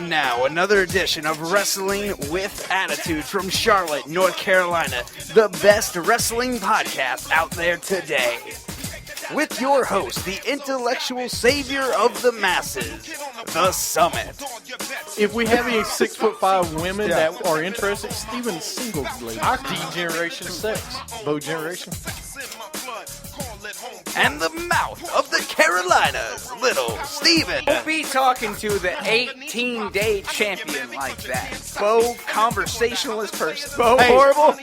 And now, another edition of Wrestling with Attitude from Charlotte, North Carolina, the best wrestling podcast out there today. With your host, the intellectual savior of the masses, The Summit. If we have any 6'5" women that are interested, Steven's single, lady. Our D-Generation sex. Bo Generation. And the mouth of the Carolinas, Little Steven. Don't be talking to the 18-day champion like that. Bo, conversationalist person. Bo, horrible.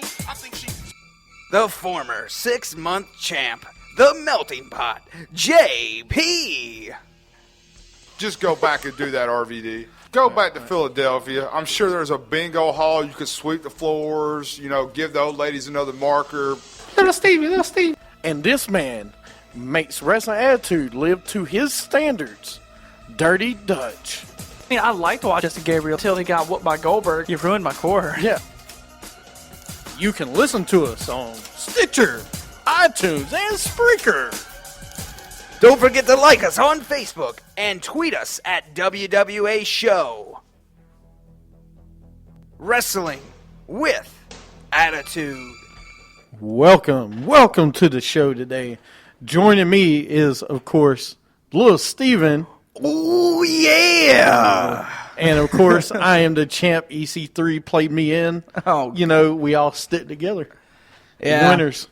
The former 6-month champ, the Melting Pot, JP. Just go back and do that, RVD. Go back to Philadelphia. I'm sure there's a bingo hall. You could sweep the floors, give the old ladies another marker. Little Steve. And this man makes Wrestling Attitude live to his standards. Dirty Dutch. I mean, I liked to watch Justin Gabriel until he got whooped by Goldberg. You ruined my core. Yeah. You can listen to us on Stitcher, iTunes, and Spreaker. Don't forget to like us on Facebook and tweet us at WWA Show. Wrestling with Attitude. Welcome to the show today. Joining me is, of course, Little Steven. Ooh, yeah! And, of course, I am the champ. EC3 played me in. Oh. We all stick together. Yeah. Winners.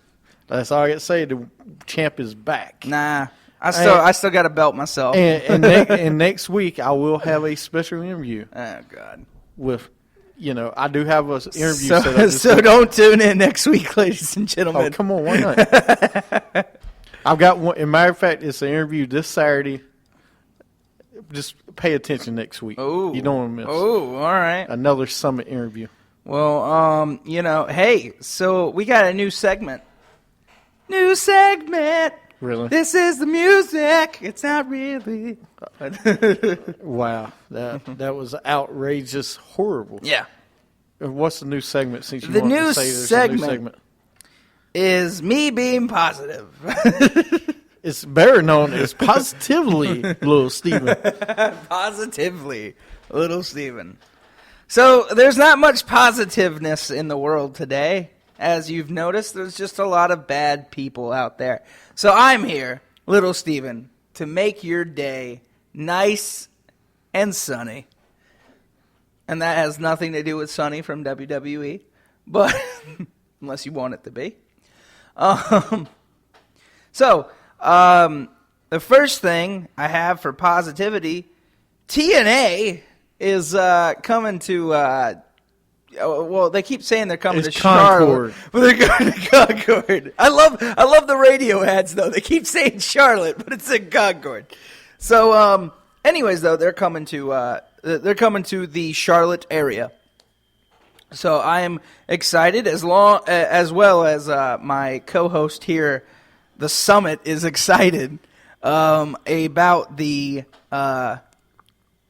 That's all I got to say. The champ is back. Nah. I still got a belt myself. And next week, I will have a special interview. Oh, God. With, I do have an interview set up. So don't tune in next week, ladies and gentlemen. Oh, come on. Why not? I've got one. As a matter of fact, it's an interview this Saturday. Just pay attention next week. Ooh. You don't want to miss. Oh, all right. Another Summit interview. Well, hey, so we got a new segment. New segment. Really? This is the music. It's not really. Wow. That was outrageous, horrible. Yeah. What's the new segment since you The want new to say there's segment a new segment? Is me being positive. It's better known as Positively Little Steven. Positively Little Steven. So there's not much positiveness in the world today. As you've noticed, there's just a lot of bad people out there. So I'm here, Little Steven, to make your day nice and sunny. And that has nothing to do with Sunny from WWE, but unless you want it to be. The first thing I have for positivity, TNA is coming to. Well, they keep saying they're coming to Charlotte, but they're going to Concord. I love the radio ads though. They keep saying Charlotte, but it's in Concord. So, anyways, though, they're coming to the Charlotte area. So I am excited as well as my co-host here, The Summit, is excited about the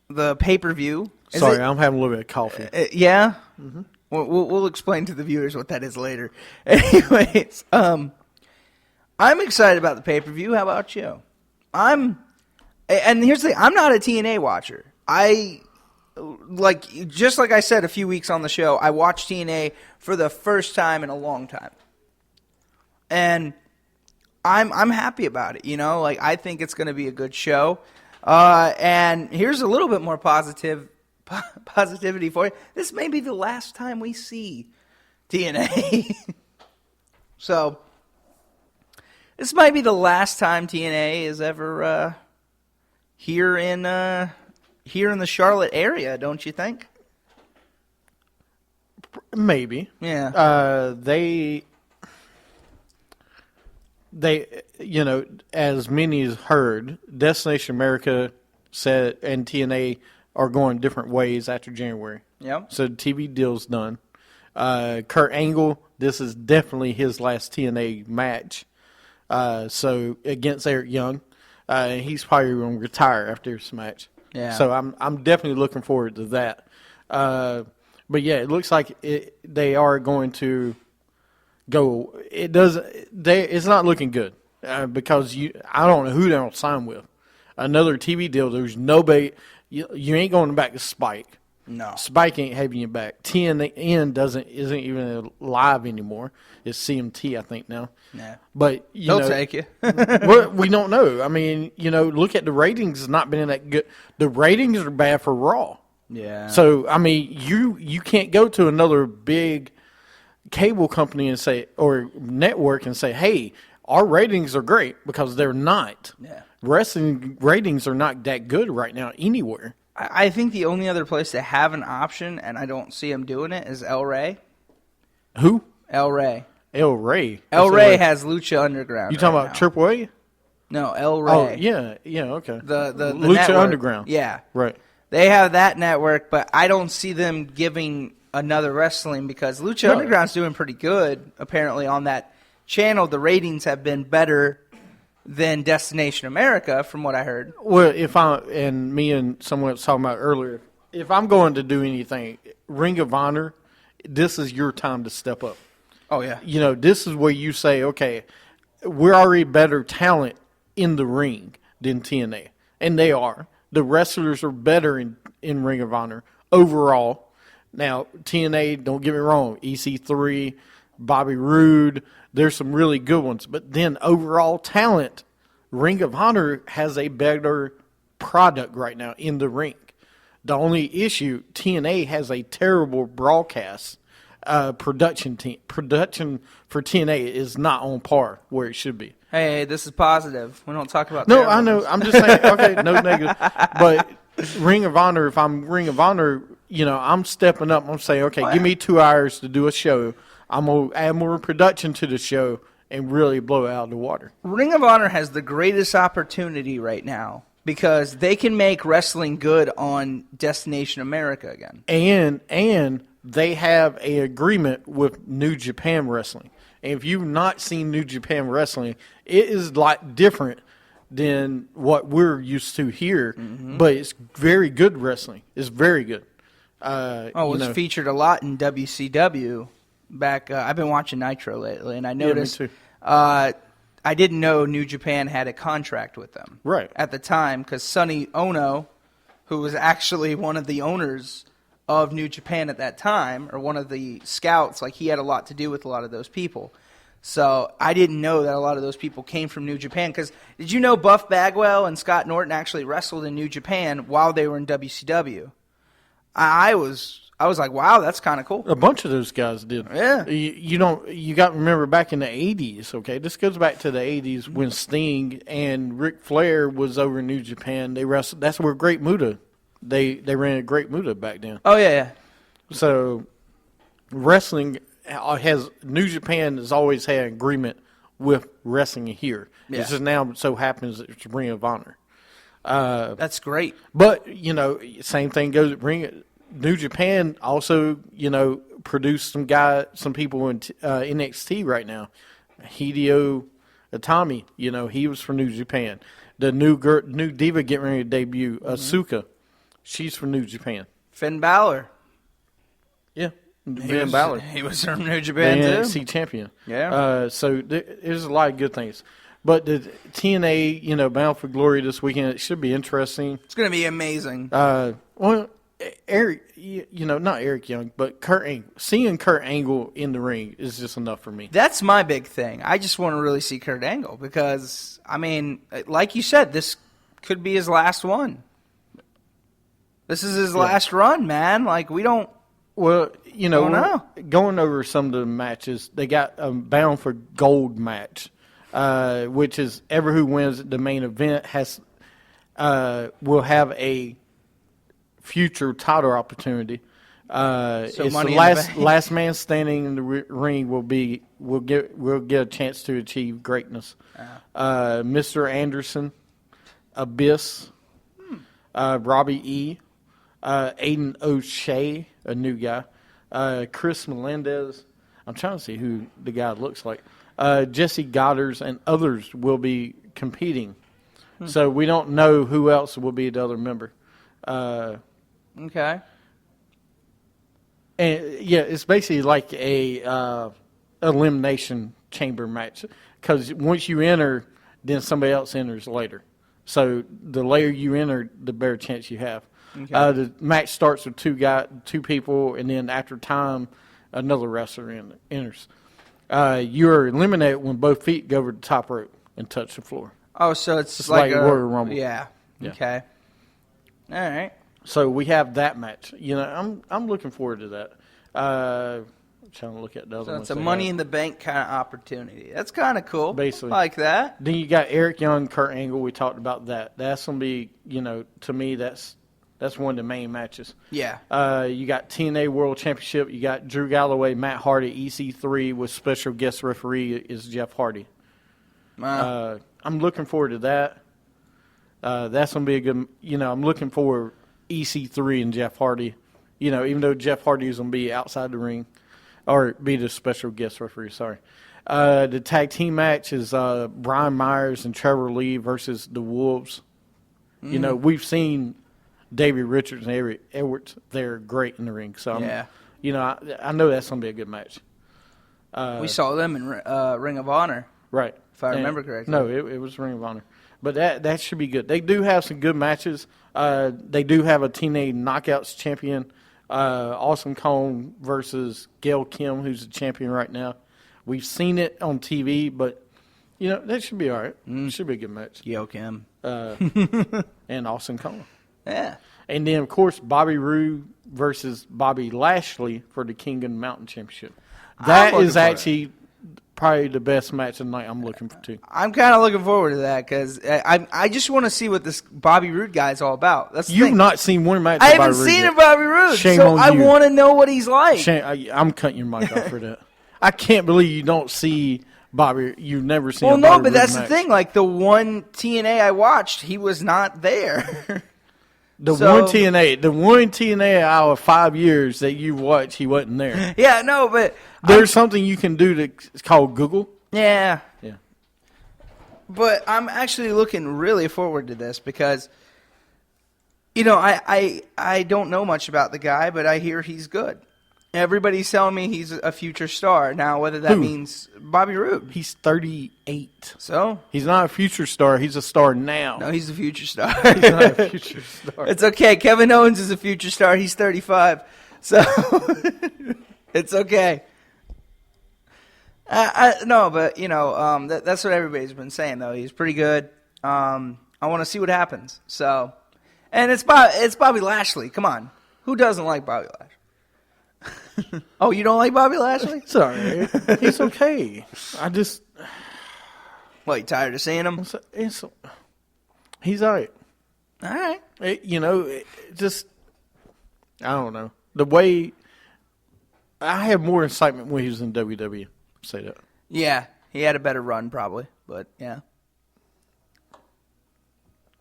pay-per-view. Sorry, I'm having a little bit of coffee. Yeah? Mm-hmm. We'll explain to the viewers what that is later. Anyways, I'm excited about the pay-per-view. How about you? And here's the thing, I'm not a TNA watcher. Just like I said a few weeks on the show, I watched TNA for the first time in a long time. And I'm happy about it, I think it's going to be a good show. And here's a little bit more positivity for you. This may be the last time we see TNA. So, this might be the last time TNA is ever here in the Charlotte area, don't you think? Maybe. Yeah. They as many as heard, Destination America said and TNA are going different ways after January. Yep. So the TV deal's done. Kurt Angle, this is definitely his last TNA match. So against Eric Young, he's probably going to retire after this match. Yeah. So I'm definitely looking forward to that. But yeah, it looks like they are going to go. It's not looking good because I don't know who they'll sign with. Another TV deal. There's nobody. You ain't going back to Spike. No. Spike ain't having you back. TNN isn't even live anymore. It's CMT, I think, now. Yeah. But They'll take you. we don't know. I mean, look at the ratings. It's not been that good. The ratings are bad for Raw. Yeah. So, I mean, you can't go to another big cable company and say, or network and say, hey, our ratings are great, because they're not. Yeah. Wrestling ratings are not that good right now anywhere. I think the only other place to have an option, and I don't see him doing it, is El Rey. Who? El Rey. El Rey. El Rey has Lucha Underground. You talking right about now. Triple A? No, El Rey. Oh, yeah, okay. The Lucha network. Underground. Yeah. Right. They have that network, but I don't see them giving another wrestling, because Lucha No. Underground's doing pretty good, apparently, on that channel. The ratings have been better than Destination America, from what I heard. Well, and me and someone was talking about earlier, if I'm going to do anything, Ring of Honor, this is your time to step up. Oh, yeah. This is where you say, okay, we're already better talent in the ring than TNA. And they are. The wrestlers are better in Ring of Honor overall. Now, TNA, don't get me wrong, EC3, Bobby Roode, there's some really good ones. But then overall talent, Ring of Honor has a better product right now in the ring. The only issue, TNA has a terrible broadcast production team. Production for TNA is not on par where it should be. Hey, this is positive. We don't talk about No, terrible I know. ones. I'm just saying, okay, no negative. But Ring of Honor, if I'm Ring of Honor, I'm stepping up. I'm saying, okay, give me 2 hours to do a show. I'm going to add more production to the show and really blow it out of the water. Ring of Honor has the greatest opportunity right now, because they can make wrestling good on Destination America again. And they have a agreement with New Japan Wrestling. And if you've not seen New Japan Wrestling, it is like different than what we're used to here. Mm-hmm. But it's very good wrestling. It's very good. It's featured a lot in WCW. Back, I've been watching Nitro lately, and I noticed. Yeah, me too. I didn't know New Japan had a contract with them. Right. At the time, because Sonny Ono, who was actually one of the owners of New Japan at that time, or one of the scouts, he had a lot to do with a lot of those people. So I didn't know that a lot of those people came from New Japan. Because did you know Buff Bagwell and Scott Norton actually wrestled in New Japan while they were in WCW? I was like, wow, that's kind of cool. A bunch of those guys did. Yeah. You got to remember back in the 80s, okay? This goes back to the 80s when Sting and Ric Flair was over in New Japan. They wrestled. That's where Great Muta, they ran a Great Muta back then. Oh, yeah. So wrestling New Japan has always had an agreement with wrestling here. Yeah. It just now so happens that it's Ring of Honor. That's great. But, same thing goes at New Japan also, produced some people in NXT right now. Hideo Itami, he was from New Japan. The new diva getting ready to debut, Asuka, she's from New Japan. Finn Balor. Yeah, Finn Balor. He was from New Japan, the too. NXT champion. Yeah. So there's a lot of good things. But the TNA, Bound for Glory this weekend, it should be interesting. It's going to be amazing. Eric, not Eric Young, but Kurt Angle. Seeing Kurt Angle in the ring is just enough for me. That's my big thing. I just want to really see Kurt Angle because, like you said, this could be his last one. This is his last run, man. We don't. Well, don't know. Going over some of the matches, they got a Bound for Gold match, which is ever who wins the main event will have a future title opportunity. It's the last man standing in the ring will get a chance to achieve greatness. Mr. Anderson, Abyss, Robbie E, Aiden O'Shea, a new guy, Chris Melendez. I'm trying to see who the guy looks like. Jesse Goddard and others will be competing. So we don't know who else will be the other member. Okay. And it's basically like a elimination chamber match because once you enter, then somebody else enters later. So the later you enter, the better chance you have. Okay. The match starts with two people, and then after time, another wrestler enters. You're eliminated when both feet go over the top rope and touch the floor. Oh, so it's It's like like a Royal Rumble. Yeah. Yeah. Okay. All right. So we have that match. I'm looking forward to that. Trying to look at the other So ones it's a they Money have. in the Bank kind of opportunity. That's kind of cool. Basically. I like that. Then you got Eric Young, Kurt Angle. We talked about that. That's gonna be, to me, that's one of the main matches. Yeah. You got TNA World Championship. You got Drew Galloway, Matt Hardy, EC3 with special guest referee is Jeff Hardy. I'm looking forward to that. That's gonna be a good. I'm looking forward EC3 and Jeff Hardy. Even though Jeff Hardy is gonna be outside the ring, or be the special guest referee. Sorry. The tag team match is Brian Myers and Trevor Lee versus the Wolves. We've seen Davey Richards and Eric Edwards. They're great in the ring. So Yeah. I know that's gonna be a good match. We saw them in Ring of Honor. Right. If I remember correctly. No, it was Ring of Honor. But that should be good. They do have some good matches. They do have a TNA Knockouts champion, Awesome Kong versus Gail Kim, who's the champion right now. We've seen it on TV, but, that should be all right. It should be a good match. Yo, Kim. And Awesome Kong. Yeah. And then, of course, Bobby Roode versus Bobby Lashley for the King of the Mountain Championship. That looking is for it. actually probably the best match of the night I'm looking for, too. I'm kind of looking forward to that because I just want to see what this Bobby Roode guy is all about. That's the You've thing. not seen one match I of Bobby haven't Roode seen yet. a Bobby Roode, Shame so on I you. want to know what he's like. Shane, I'm cutting your mic off for that. I can't believe you don't see Bobby. You've never seen. Well, a no, Bobby but Roode that's match. the thing. Like the one TNA I watched, he was not there. The So- one TNA out of 5 years that you watched, he wasn't there. Yeah, no, but There's something you can do it's called Google. yeah, Yeah. but I'm actually looking really forward to this because, I don't know much about the guy, but I hear he's good. Everybody's telling me he's a future star. Now, whether that Who? means Bobby Roode. He's 38. So, He's not a future star. He's a star now. no, he's a future star. He's not a future star. It's okay. Kevin Owens is a future star. He's 35. So, it's okay. No, but, that's what everybody's been saying, though. He's pretty good. I want to see what happens. So, and it's Bobby Lashley. Come on. Who doesn't like Bobby Lashley? Oh, you don't like Bobby Lashley? It's all right. He's okay. I just, What, you tired of seeing him? he's all right. All right. Just, I don't know. The way, I had more excitement when he was in WWE. Say that. Yeah, he had a better run probably, but yeah.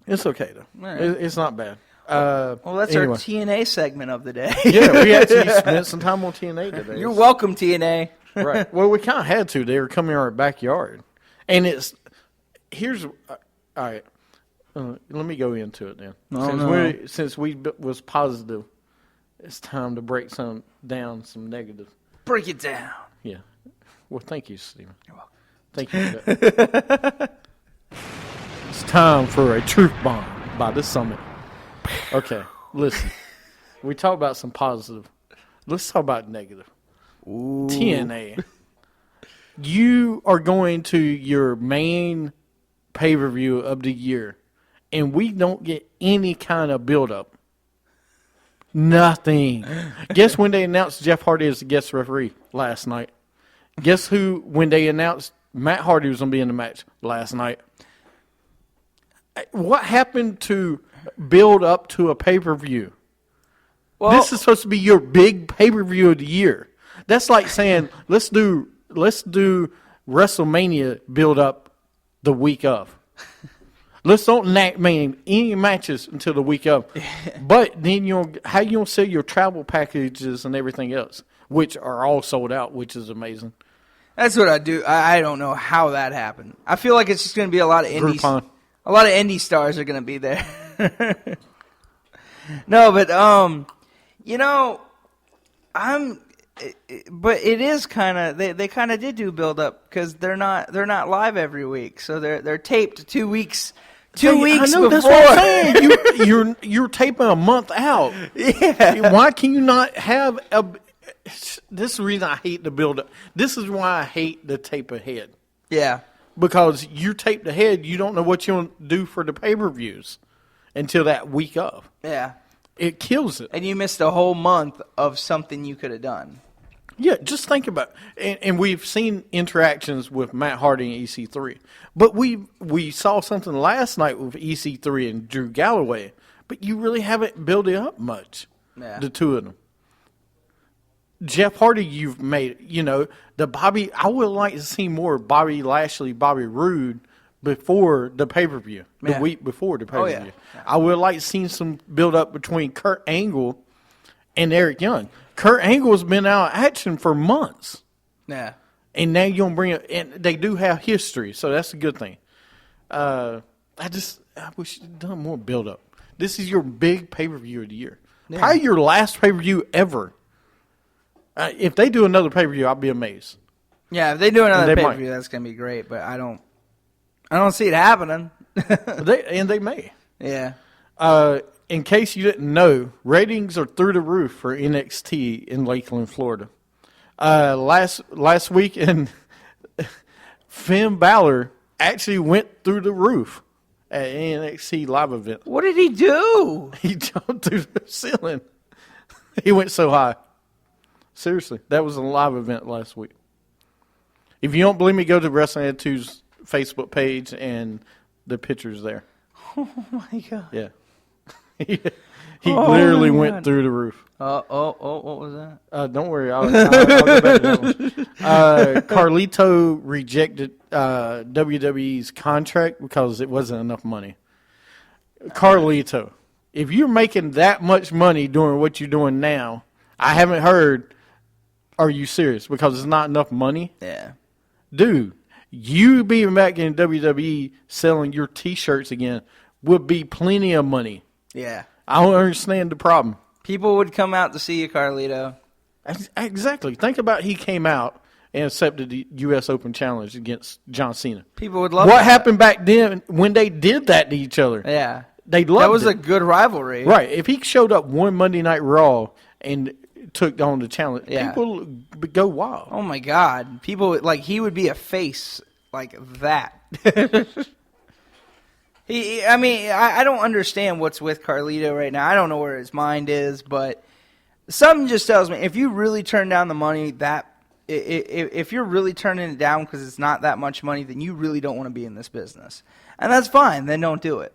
It's okay, though. All right. It's not bad. Well, that's anyway. our TNA segment of the day. Yeah, we actually spent some time on TNA today. You're welcome, TNA. Right. Well, we kind of had to. They were coming in our backyard. And here's, all right. Let me go into it then. Since we was positive, it's time to break down some negative. Break it down. Yeah. Well, thank you, Stephen. You're welcome. Thank you for that. It's time for a truth bomb by the Summit. Okay, listen. We talk about some positive. Let's talk about negative. Ooh. TNA. You are going to your main pay-per-view of the year, and we don't get any kind of build-up. Nothing. Guess when they announced Jeff Hardy as the guest referee last night? Guess who, when they announced Matt Hardy was going to be in the match last night? What happened to build up to a pay-per-view? Well, This is supposed to be your big pay-per-view of the year. That's like saying, let's do WrestleMania build up the week of. Let's don't name any matches until the week of. But then how you gonna sell your travel packages and everything else, which are all sold out, which is amazing. that's what I do. I don't know how that happened. I feel like it's just going to be a lot of indies. Groupon. A lot of indie stars are going to be there. No, but but it is kind of they kind of did do build up because they're not live every week, so they're taped 2 weeks 2 weeks I know, before. that's what I'm saying. You're taping a month out. Yeah. Why can you not have a? This is the reason I hate the build up. This is why I hate the tape ahead. Yeah. Because you're taped ahead, you don't know what you're going to do for the pay-per-views until that week of. Yeah. It kills it. And you missed a whole month of something you could have done. Yeah, just think about it. And we've seen interactions with Matt Hardy and EC3. But we saw something last night with EC3 and Drew Galloway. But you really haven't built it up much, the two of them. Jeff Hardy, you've made, the Bobby, I would like to see more Bobby Lashley, Bobby Roode before the pay-per-view, the week before the pay-per-view. Oh, yeah. I would like to see some build-up between Kurt Angle and Eric Young. Kurt Angle's been out of action for months. Yeah. And now you're going to bring it, and they do have history, so that's a good thing. I wish you'd done more build-up. This is your big pay-per-view of the year. Yeah. Probably your last pay-per-view ever. If they do another pay-per-view, I'll be amazed. Yeah, if they do another pay-per-view, that's going to be great, but I don't see it happening. They may. Yeah. In case you didn't know, ratings are through the roof for NXT in Lakeland, Florida. Last week, and Finn Balor actually went through the roof at an NXT live event. What did he do? He jumped through the ceiling. He went so high. Seriously, that was a live event last week. If you don't believe me, go to Wrestling Attitude's Facebook page and the picture's there. Oh, my God. Yeah. He literally went through the roof. What was that? Don't worry. I'll go back to that one. Carlito rejected WWE's contract because it wasn't enough money. Carlito, if you're making that much money doing what you're doing now, I haven't heard, are you serious? Because it's not enough money? Yeah. Dude, you being back in WWE selling your T-shirts again would be plenty of money. Yeah. I don't understand the problem. People would come out to see you, Carlito. Exactly. Think about he came out and accepted the U.S. Open Challenge against John Cena. People would love What happened back then when they did that to each other? Yeah. They loved it. That was a good rivalry. Right. If he showed up one Monday Night Raw and took on the challenge, people would go wild. Oh, my God. People, he would be a face like that. I don't understand what's with Carlito right now. I don't know where his mind is, but something just tells me if you really turn down the money, if you're really turning it down because it's not that much money, then you really don't want to be in this business. And that's fine. Then don't do it.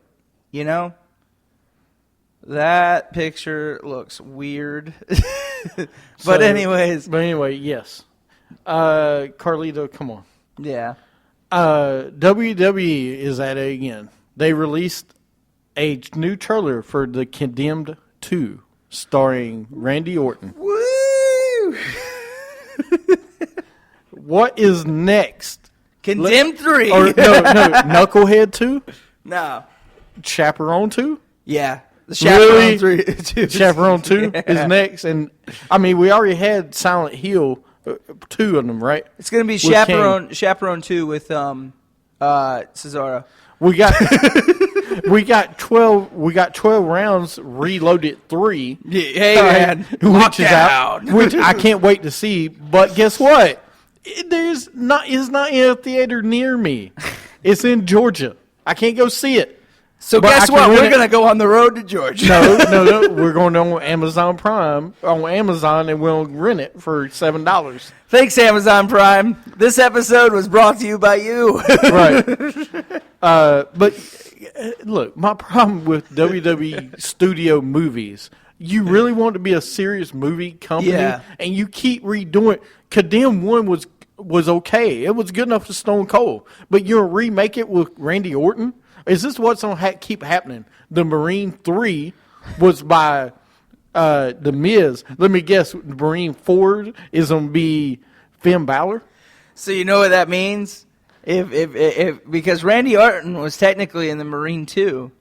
That picture looks weird. But anyway, yes. Carlito, come on. Yeah. WWE is at it again. They released a new trailer for The Condemned 2, starring Randy Orton. Woo! What is next? Condemned 3. No, Knucklehead 2? No. Chaperone 2? Yeah. The Chaperone 3. Chaperone 2 is next. And, we already had Silent Hill, 2 of them, right? It's going to be Chaperone 2 with Cesaro. We got 12 rounds reloaded 3. Yeah, hey man, which is out. Which I can't wait to see, but guess what? It's not in a theater near me. It's in Georgia. I can't go see it. So but guess what? We're going to go on the road to Georgia. No. We're going on Amazon Prime and we'll rent it for $7. Thanks, Amazon Prime. This episode was brought to you by you. Right. But look, my problem with WWE studio movies, you really want to be a serious movie company, and you keep redoing. Condemned 1 was okay. It was good enough for Stone Cold. But you'll remake it with Randy Orton? Is this what's going to keep happening? The Marine 3 was by The Miz. Let me guess, Marine 4 is going to be Finn Balor? So you know what that means? If because Randy Orton was technically in the Marine 2.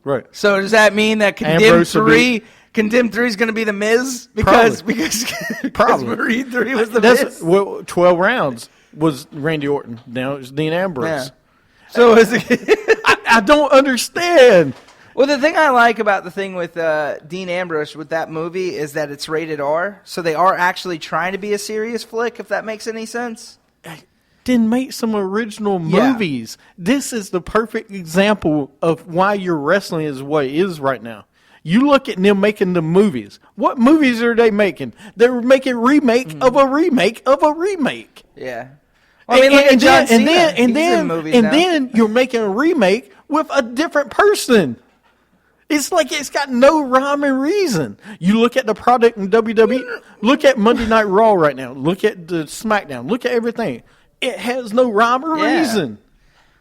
Right. So does that mean that Condemned 3 is going to be The Miz? Because Marine 3 was The Miz? Well, 12 rounds was Randy Orton. Now it's Dean Ambrose. Yeah. So is it... I don't understand. Well, the thing I like about the thing with Dean Ambrose with that movie is that it's rated R, so they are actually trying to be a serious flick, if that makes any sense. Then make some original movies. This is the perfect example of why your wrestling is what it is right now. You look at them making the movies. What movies are they making? They're making remake of a remake of a remake. Yeah. Well, I mean, look at John Cena. Then you're making a remake with a different person. It's like it's got no rhyme and reason. You look at the product in WWE. Look at Monday Night Raw right now. Look at the SmackDown. Look at everything. It has no rhyme or reason.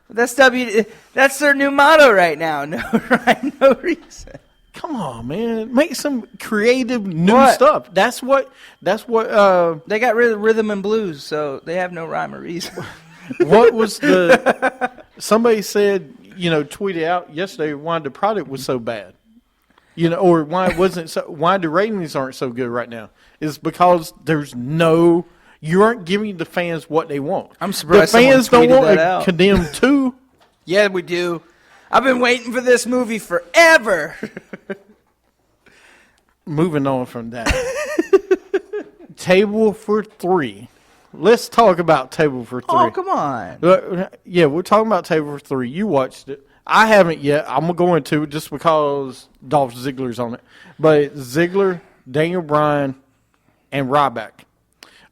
That's their new motto right now. No rhyme, no reason. Come on, man. Make some creative new stuff. That's what they got rid of rhythm and blues, so they have no rhyme or reason. What was somebody said, tweeted out yesterday why the product was so bad. Or why it wasn't why the ratings aren't so good right now. Is because you aren't giving the fans what they want. I'm surprised the fans don't want to condemn 2. Yeah, we do. I've been waiting for this movie forever. Moving on from that. Table for 3. Let's talk about Table for 3. Oh, come on. Yeah, we're talking about Table for 3. You watched it. I haven't yet. I'm going to just because Dolph Ziggler's on it. But Ziggler, Daniel Bryan, and Ryback.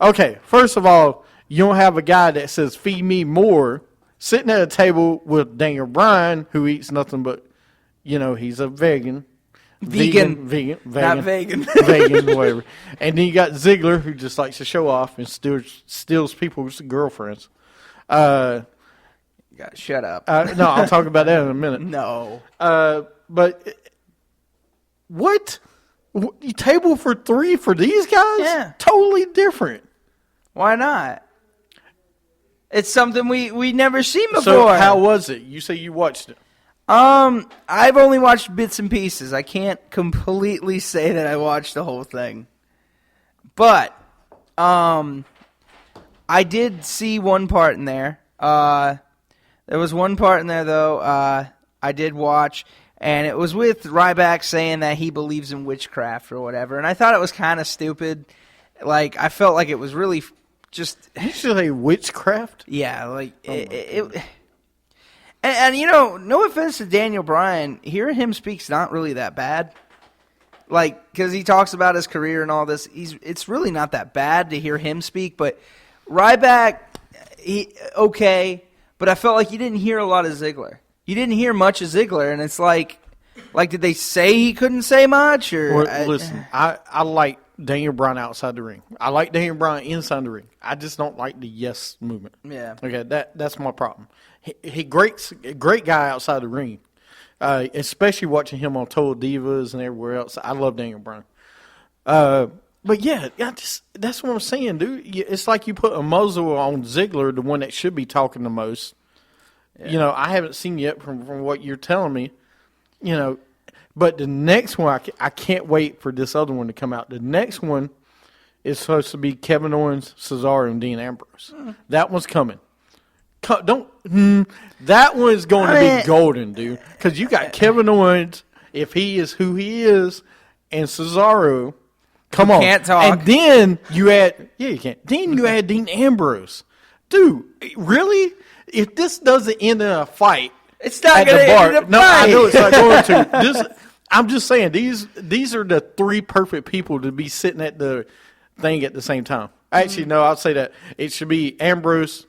Okay, first of all, you don't have a guy that says, feed me more, sitting at a table with Daniel Bryan, who eats nothing but, he's a vegan. Vegan. Not vegan. Vegan, whatever. And then you got Ziggler, who just likes to show off and steals people's girlfriends. Shut up. No, I'll talk about that in a minute. No. But what? Table for 3 for these guys? Yeah. Totally different. Why not? It's something we never seen before. So how was it? You say you watched it. I've only watched bits and pieces. I can't completely say that I watched the whole thing. But I did see one part in there. There was one part in there though I did watch, and it was with Ryback saying that he believes in witchcraft or whatever. And I thought it was kind of stupid. Like, I felt like it was really just... You should say witchcraft? Yeah, like... And no offense to Daniel Bryan, hearing him speak's not really that bad. Like, because he talks about his career and all this. It's really not that bad to hear him speak. But Ryback, okay. But I felt like you didn't hear a lot of Ziggler. You didn't hear much of Ziggler, and it's like did they say he couldn't say much? Listen, I like Daniel Bryan outside the ring. I like Daniel Bryan inside the ring. I just don't like the yes movement. Yeah. Okay, that's my problem. He great guy outside the ring, especially watching him on Total Divas and everywhere else. I love Daniel Bryan. But yeah, that's what I'm saying, dude. It's like you put a muzzle on Ziggler, the one that should be talking the most. Yeah. I haven't seen yet from what you're telling me. But the next one, I can't wait for this other one to come out. The next one is supposed to be Kevin Owens, Cesaro, and Dean Ambrose. That one's coming. That one's going to be golden, dude. Because you got Kevin Owens, if he is who he is, and Cesaro. Come on. Can't talk. And then you add, you can't. Then you add Dean Ambrose. Dude, really? If this doesn't end in a fight, it's not going to end in a fight. No, I know it's not going to. I'm just saying, these are the 3 perfect people to be sitting at the thing at the same time. Actually, no, I'll say that. It should be Ambrose,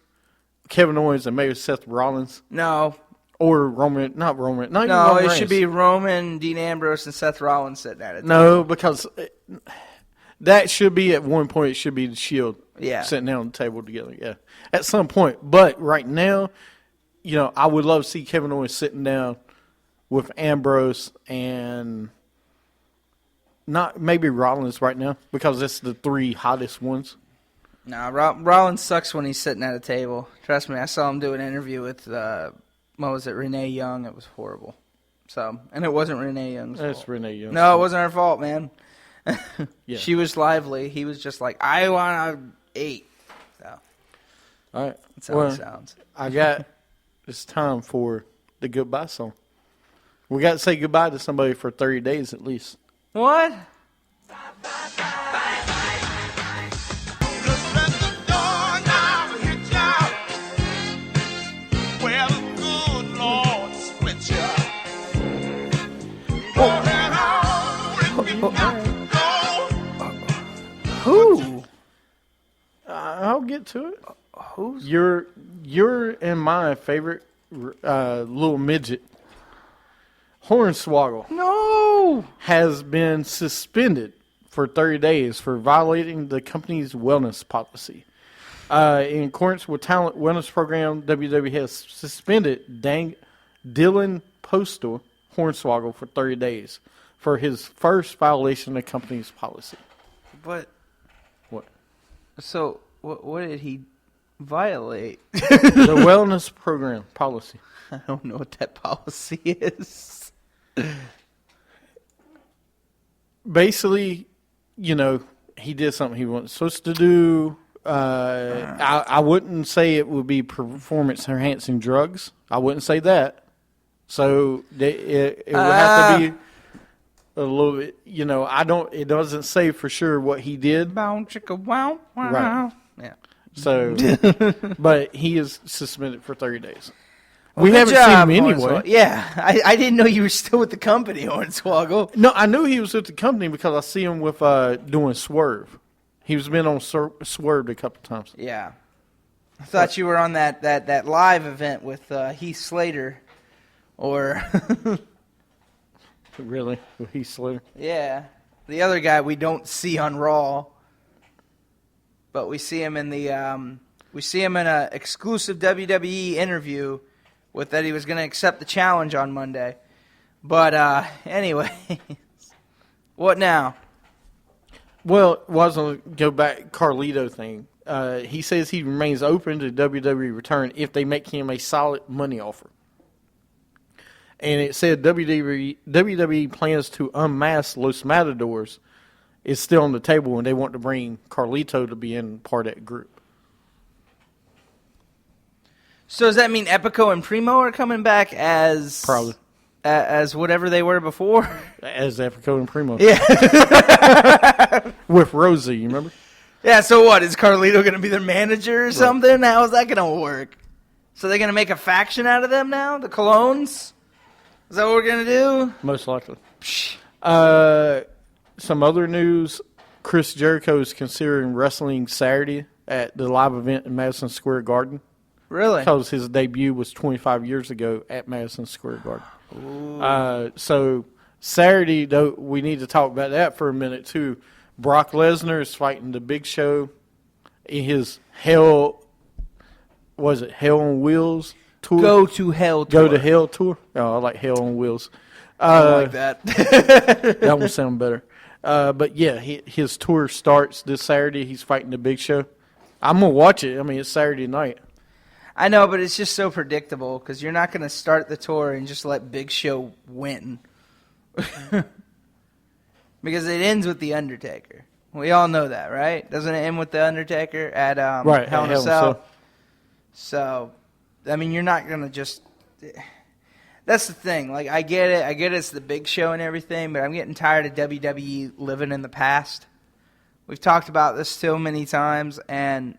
Kevin Owens, and maybe Seth Rollins. No. Or Roman, not Roman. No, Roman it Reigns. Should be Roman, Dean Ambrose, and Seth Rollins sitting at it. No, because that should be at one point, it should be the Shield sitting down on the table together. Yeah, at some point. But right now, I would love to see Kevin Owens sitting down with Ambrose and not maybe Rollins right now because it's the 3 hottest ones. Nah, Rollins sucks when he's sitting at a table. Trust me, I saw him do an interview with Renee Young. It was horrible. And it wasn't Renee Young's fault. It's Renee Young. No, it wasn't her fault, man. Yeah. She was lively. He was just like, I want to eat. So, all right. that's how it sounds. It's time for the goodbye song. We got to say goodbye to somebody for 30 days at least. What? Who? I'll get to it. Who's? Your and my favorite little midget, Hornswoggle, No. has been suspended for 30 days for violating the company's wellness policy. In accordance with Talent Wellness Program, WWE has suspended Dylan Postal Hornswoggle for 30 days for his first violation of the company's policy. But What? so what did he violate? The wellness program policy. I don't know what that policy is. Basically, he did something he wasn't supposed to do. I wouldn't say it would be performance-enhancing drugs. I wouldn't say that. So it would have to be a little bit, it doesn't say for sure what he did. Bow chicka wow wow. Right. Yeah. So, but he is suspended for 30 days. We Good haven't job, seen him anyway. Hornswoggle. Yeah, I didn't know you were still with the company, Hornswoggle. No, I knew he was with the company because I see him with doing Swerve. He's been on Swerve a couple times. Yeah. I thought you were on that live event with Heath Slater. Or, Really? With Heath Slater? yeah, the other guy we don't see on Raw. But we see him in an exclusive WWE interview with that he was going to accept the challenge on Monday. But anyway, what now? Well, was going to go back Carlito thing. He says he remains open to WWE return if they make him a solid money offer. And it said WWE plans to unmask Los Matadors is still on the table, and they want to bring Carlito to be in part of that group. So does that mean Epico and Primo are coming back as Probably. As whatever they were before? As Epico and Primo. Yeah. With Rosie, you remember? Yeah, so what? Is Carlito going to be their manager or something? How is that going to work? So they're going to make a faction out of them now? The Colognes? Is that what we're going to do? Most likely. Some other news. Chris Jericho is considering wrestling Saturday at the live event in Madison Square Garden. Really? Because his debut was 25 years ago at Madison Square Garden. So Saturday, though, we need to talk about that for a minute, too. Brock Lesnar is fighting the Big Show in his Hell on Wheels tour? Go to Hell tour. Go to Hell tour? Oh, I like Hell on Wheels. I like that. That one sound better. But, yeah, his tour starts this Saturday. He's fighting the Big Show. I'm going to watch it. I mean, it's Saturday night. I know, but it's just so predictable because you're not going to start the tour and just let Big Show win. Because it ends with The Undertaker. We all know that, right? Doesn't it end with The Undertaker at right, Hell in a Cell? So, I mean, you're not going to just... That's the thing. Like, I get it. I get it's the Big Show and everything, but I'm getting tired of WWE living in the past. We've talked about this so many times, and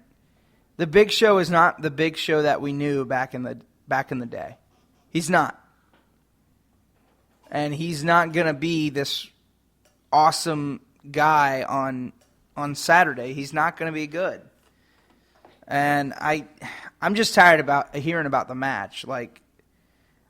the Big Show is not the Big Show that we knew back in the day. He's not. And he's not going to be this awesome guy on Saturday. He's not going to be good. And I'm just tired about hearing about the match. Like,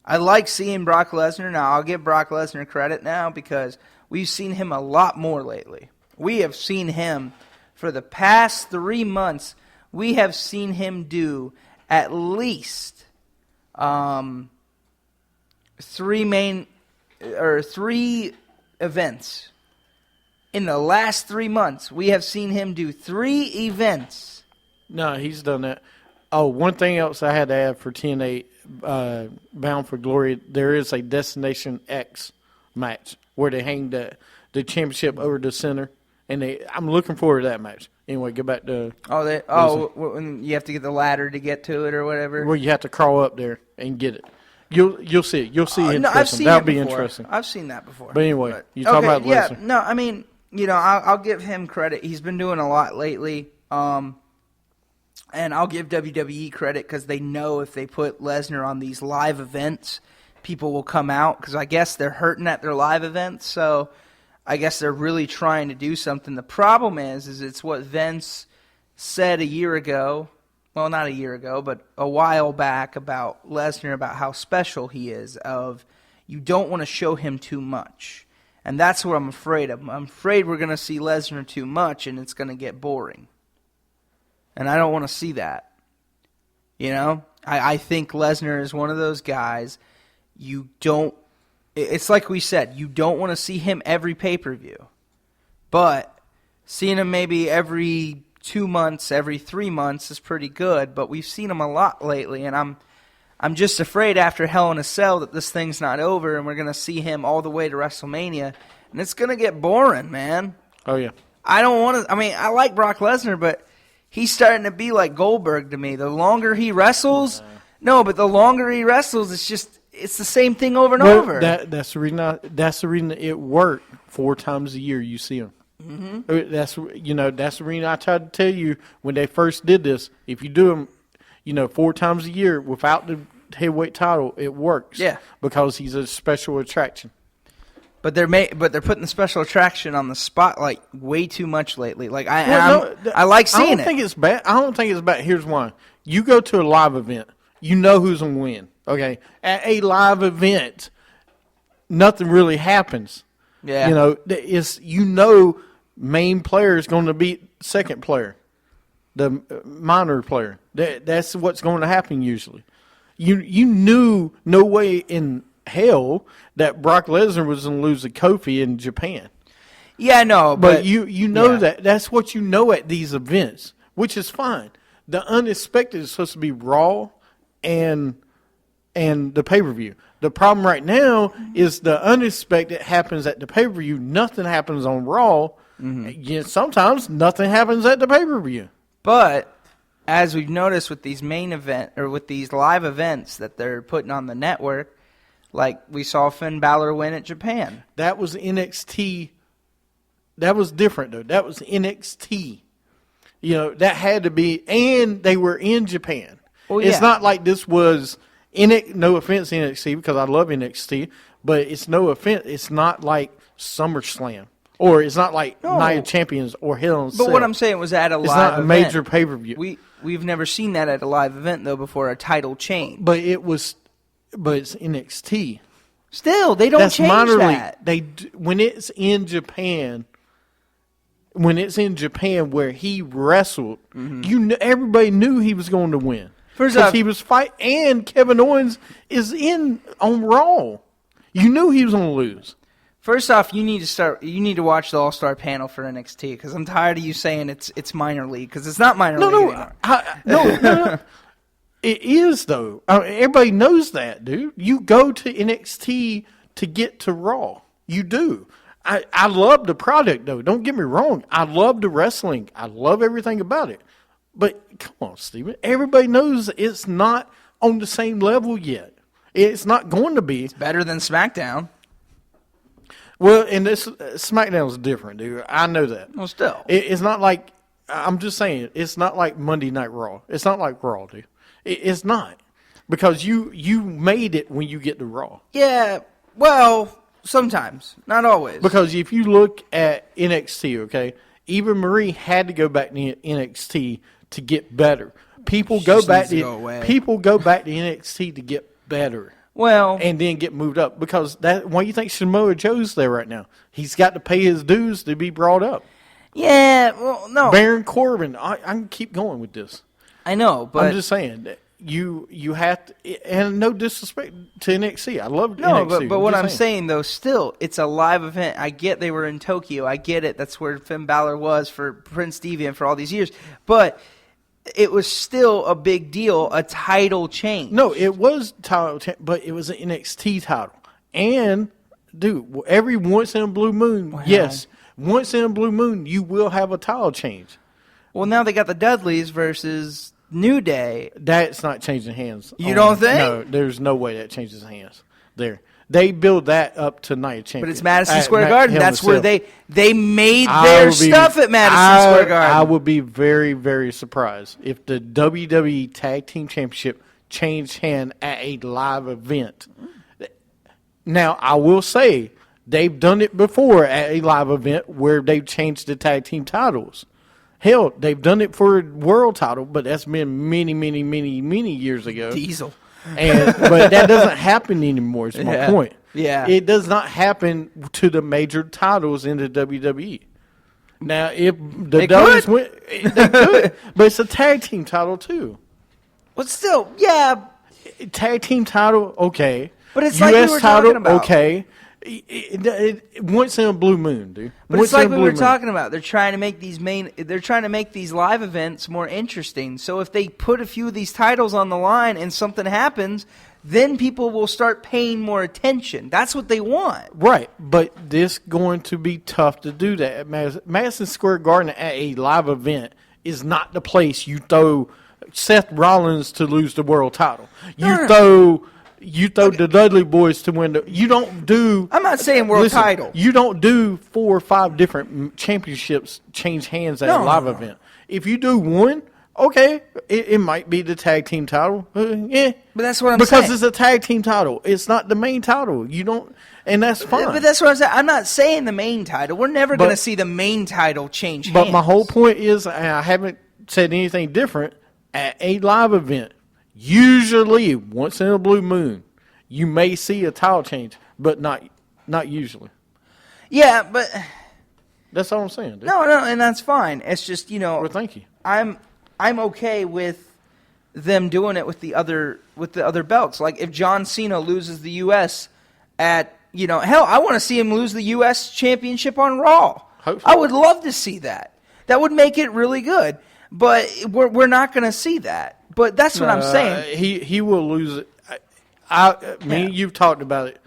I like seeing Brock Lesnar. Now, I'll give Brock Lesnar credit now because we've seen him a lot more lately. We have seen him for the past 3 months. We have seen him do at least three events. In the last 3 months, we have seen him do 3 events. No, he's done that. Oh, one thing else I had to add for TNA Bound for Glory, there is a Destination X match where they hang the championship over the center, and I'm looking forward to that match. Anyway, go back to... when you have to get the ladder to get to it or whatever? Well, you have to crawl up there and get it. You'll see it. You'll see it. No, I've seen That'll it be before. interesting. I've seen that before. But anyway, you talk about Lesnar. No, I mean, I'll give him credit. He's been doing a lot lately. And I'll give WWE credit because they know if they put Lesnar on these live events, people will come out because I guess they're hurting at their live events. So I guess they're really trying to do something. The problem is it's what Vince said a year ago. Well, not a year ago, but a while back about Lesnar, about how special he is, of you don't want to show him too much. And that's what I'm afraid of. I'm afraid we're going to see Lesnar too much and it's going to get boring. And I don't want to see that. I think Lesnar is one of those guys it's like we said, you don't want to see him every pay-per-view. But seeing him maybe every 2 months, every 3 months is pretty good, but we've seen him a lot lately, and I'm just afraid after Hell in a Cell that this thing's not over, and we're going to see him all the way to WrestleMania, and it's going to get boring, man. Oh, yeah. I don't want to – I mean, I like Brock Lesnar, but he's starting to be like Goldberg to me. The longer he wrestles – but the longer he wrestles, it's the same thing over and over. That's the reason it worked 4 times a year you see him. Mm-hmm. That's the reason I tried to tell you when they first did this. If you do them, 4 times a year without the heavyweight title, it works. Yeah, because he's a special attraction. But they're putting the special attraction on the spotlight way too much lately. Like I like seeing it. I don't think it's bad. Here's why: you go to a live event, you know who's gonna win. Okay, at a live event, nothing really happens. Yeah, main player is going to beat second player, the minor player. That's what's going to happen usually. You knew no way in hell that Brock Lesnar was going to lose to Kofi in Japan. Yeah, I know, but you know that's what you know at these events, which is fine. The unexpected is supposed to be Raw and the pay-per-view. The problem right now is the unexpected happens at the pay-per-view. Nothing happens on Raw. Mm-hmm. Sometimes nothing happens at the pay-per-view. But as we've noticed with these with these live events that they're putting on the network, like we saw Finn Balor win at Japan. That was NXT. That was different, though. That was NXT. That had to be, and they were in Japan. Well, yeah. It's not like this was... no offense, NXT, because I love NXT, but it's no offense. It's not like SummerSlam, or it's not like Night of Champions or Hell in a Cell. But what I'm saying was at a live event. It's not a major pay-per-view. We've never seen that at a live event, though, before a title change. But it's NXT. Still, they don't change that. When it's in Japan where he wrestled, everybody knew he was going to win. First off, he was fighting, and Kevin Owens is on Raw. You knew he was going to lose. First off, you need to watch the All-Star panel for NXT because I'm tired of you saying it's minor league because it's not minor league anymore. No. It is though. Everybody knows that, dude. You go to NXT to get to Raw. You do. I love the product though. Don't get me wrong. I love the wrestling. I love everything about it. But come on, Steven. Everybody knows it's not on the same level yet. It's not going to be. It's better than SmackDown. Well, and this SmackDown's different, dude. I know that. Well, still. It's not like, I'm just saying, it's not like Monday Night Raw. It's not like Raw, dude. It's not. Because you made it when you get to Raw. Yeah, well, sometimes. Not always. Because if you look at NXT, okay, Eva Marie had to go back to NXT to get better. People go back to NXT to get better. Well, and then get moved up because why do you think Samoa Joe's there right now? He's got to pay his dues to be brought up. Yeah, well, no. Baron Corbin, I can keep going with this. I know, but I'm just saying you have to, and no disrespect to NXT. I love NXT. No, but what I'm saying though, still, it's a live event. I get they were in Tokyo. I get it. That's where Finn Balor was for Prince Deviant for all these years. But it was still a big deal, a title change. No, it was title change, but it was an NXT title. And, dude, every once in a blue moon, yes, once in a blue moon, you will have a title change. Well, now they got the Dudleys versus New Day. That's not changing hands. You don't think? No, there's no way that changes hands. There. They build that up to Night of Champions. But it's Madison Square Garden. That's where they made their stuff at Madison Square Garden. I would be very, very surprised if the WWE Tag Team Championship changed hand at a live event. Now, I will say, they've done it before at a live event where they've changed the tag team titles. Hell, they've done it for a world title, but that's been many, many, many, many years ago. Diesel. But that doesn't happen anymore, is my point. Yeah. It does not happen to the major titles in the WWE. Now, if the Dudleys win, they could, but it's a tag team title too. But still, yeah. Tag team title, okay. But it's US like we were title, talking about. Okay. Once in a blue moon, dude. But it's like we were talking about. They're trying to make these live events more interesting. So if they put a few of these titles on the line and something happens, then people will start paying more attention. That's what they want. Right, but this going to be tough to do that. Madison Square Garden at a live event is not the place you throw Seth Rollins to lose the world title. You throw the Dudley Boys to win you don't do. I'm not saying world title. You don't do 4 or 5 different championships change hands at a live event. If you do one, okay, it might be the tag team title. Yeah, but that's what I'm saying. Because it's a tag team title. It's not the main title. You don't, and that's fine. But that's what I'm saying. I'm not saying the main title. We're never going to see the main title change hands. But my whole point is, and I haven't said anything different, at a live event, usually once in a blue moon, you may see a title change, but not usually. Yeah, but that's all I'm saying, dude. No, and that's fine. It's just, Well, thank you. I'm okay with them doing it with the other belts. Like if John Cena loses the US at, hell, I want to see him lose the US championship on Raw. Hopefully. I would love to see that. That would make it really good. But we're not going to see that. But that's what I'm saying. He will lose it. You've talked about it.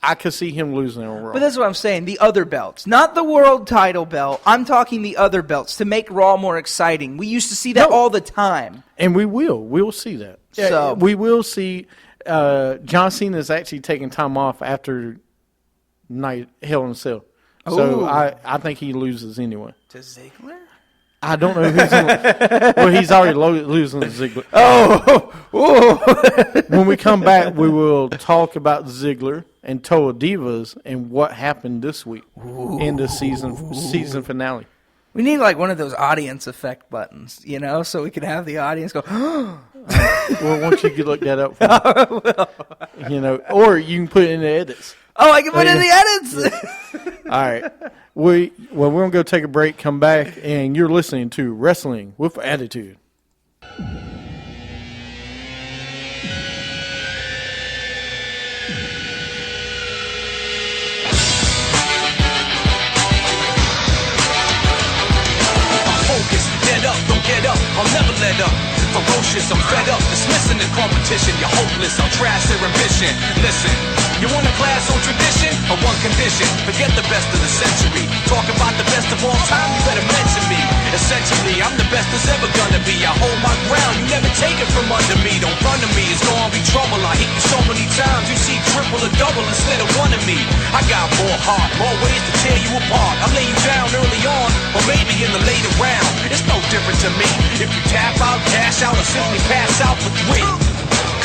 I could see him losing on Raw. But that's what I'm saying. The other belts. Not the world title belt. I'm talking the other belts to make Raw more exciting. We used to see that all the time. And we will. We'll see that. So we will see John Cena is actually taking time off after Hell in a Cell. So I think he loses anyway. To Ziggler? I don't know who's in well, he's already losing to Ziggler. When we come back, we will talk about Ziggler and Toa Divas and what happened this week in the season finale. We need like one of those audience effect buttons, so we can have the audience go, well, why don't you look that up for me? Or you can put it in the edits. Oh, I can put it in the edits? All right. We're going to go take a break, come back, and you're listening to Wrestling with Attitude. Don't get up, I'll never let up. Ferocious, I'm fed up, dismissing the competition. You're hopeless, I'll trash their ambition. Listen, you want a class on tradition or one condition? Forget the best of the century. Talk about the best of all time, you better mention me. Essentially, I'm the best there's ever gonna be. I hold my ground, you never take it from under me. Don't run to me, it's gonna be trouble. I hit you so many times, you see triple or double instead of one of me. I got more heart, more ways to tear you apart. I'll lay you down early on, or maybe in the later round. It's no different to me if you tap out, cash out, or simply pass out for 3.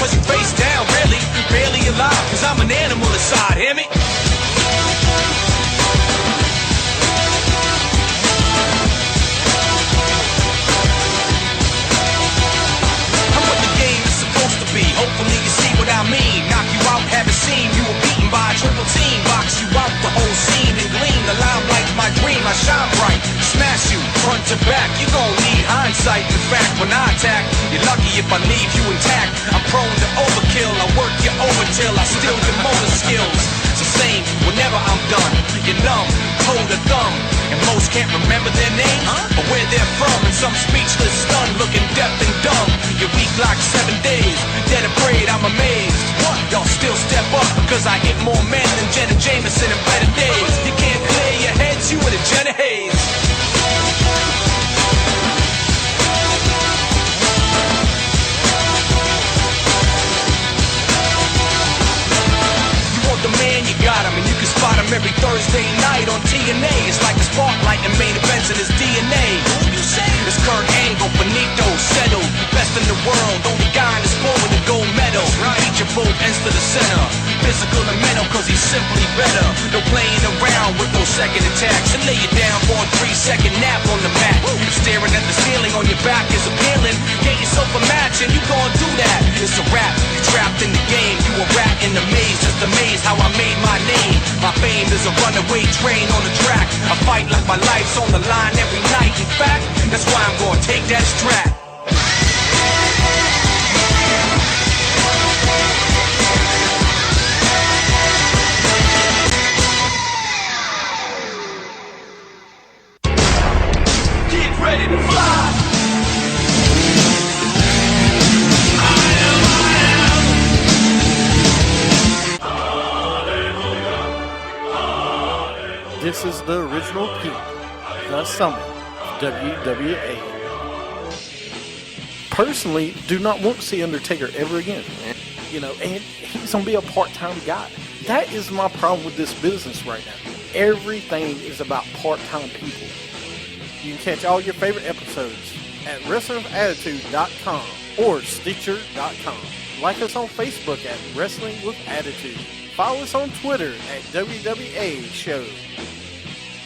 Cause you face down, really, barely alive. Cause I'm an animal inside, hear me? I'm what the game is supposed to be. Hopefully you see what I mean. Knock you out, haven't seen. You were beaten by a triple team. Box you out the whole scene and gleam. The limelight's my dream, I shine bright. Smash you, front to back. You gon' need hindsight. In fact, when I attack, you're lucky if I leave you intact. I'm prone to overkill. I work you over till I steal your motor skills. It's the same whenever I'm done. You're numb, cold a thumb. And most can't remember their name or where they're from. And some speechless, stunned, looking deaf and dumb. You're weak like 7 days. Dead afraid, I'm amazed. What? Y'all still step up because I hit more men than Jenna Jameson in better days. You can't clear your heads, you in a Jenna Hayes. every Thursday night on TNA. It's like a spotlight and main events in his DNA. Who you say? It's Kurt Angle, Benito, settled. Best in the world, only guy in the sport with a gold medal. Feature both ends to the center. Physical and mental, cause he's simply better. No playing around with those second attacks. And lay you down for a 3-second nap on the mat. You staring at the ceiling on your back is appealing. Get yourself a match and you gon' do that. It's a rap, you trapped in the game. You a rat in the maze, just amazed how I made my name. My fame is a runaway train on the track. I fight like my life's on the line every night. In fact, that's why I'm gonna take that strap. Get ready to fly. This is the original Pete, the Summit, WWA. Personally, do not want to see Undertaker ever again. You know, and he's going to be a part-time guy. That is my problem with this business right now. Everything is about part-time people. You can catch all your favorite episodes at WrestlingWithAttitude.com or Stitcher.com. Like us on Facebook at Wrestling with Attitude. Follow us on Twitter at WWA Show.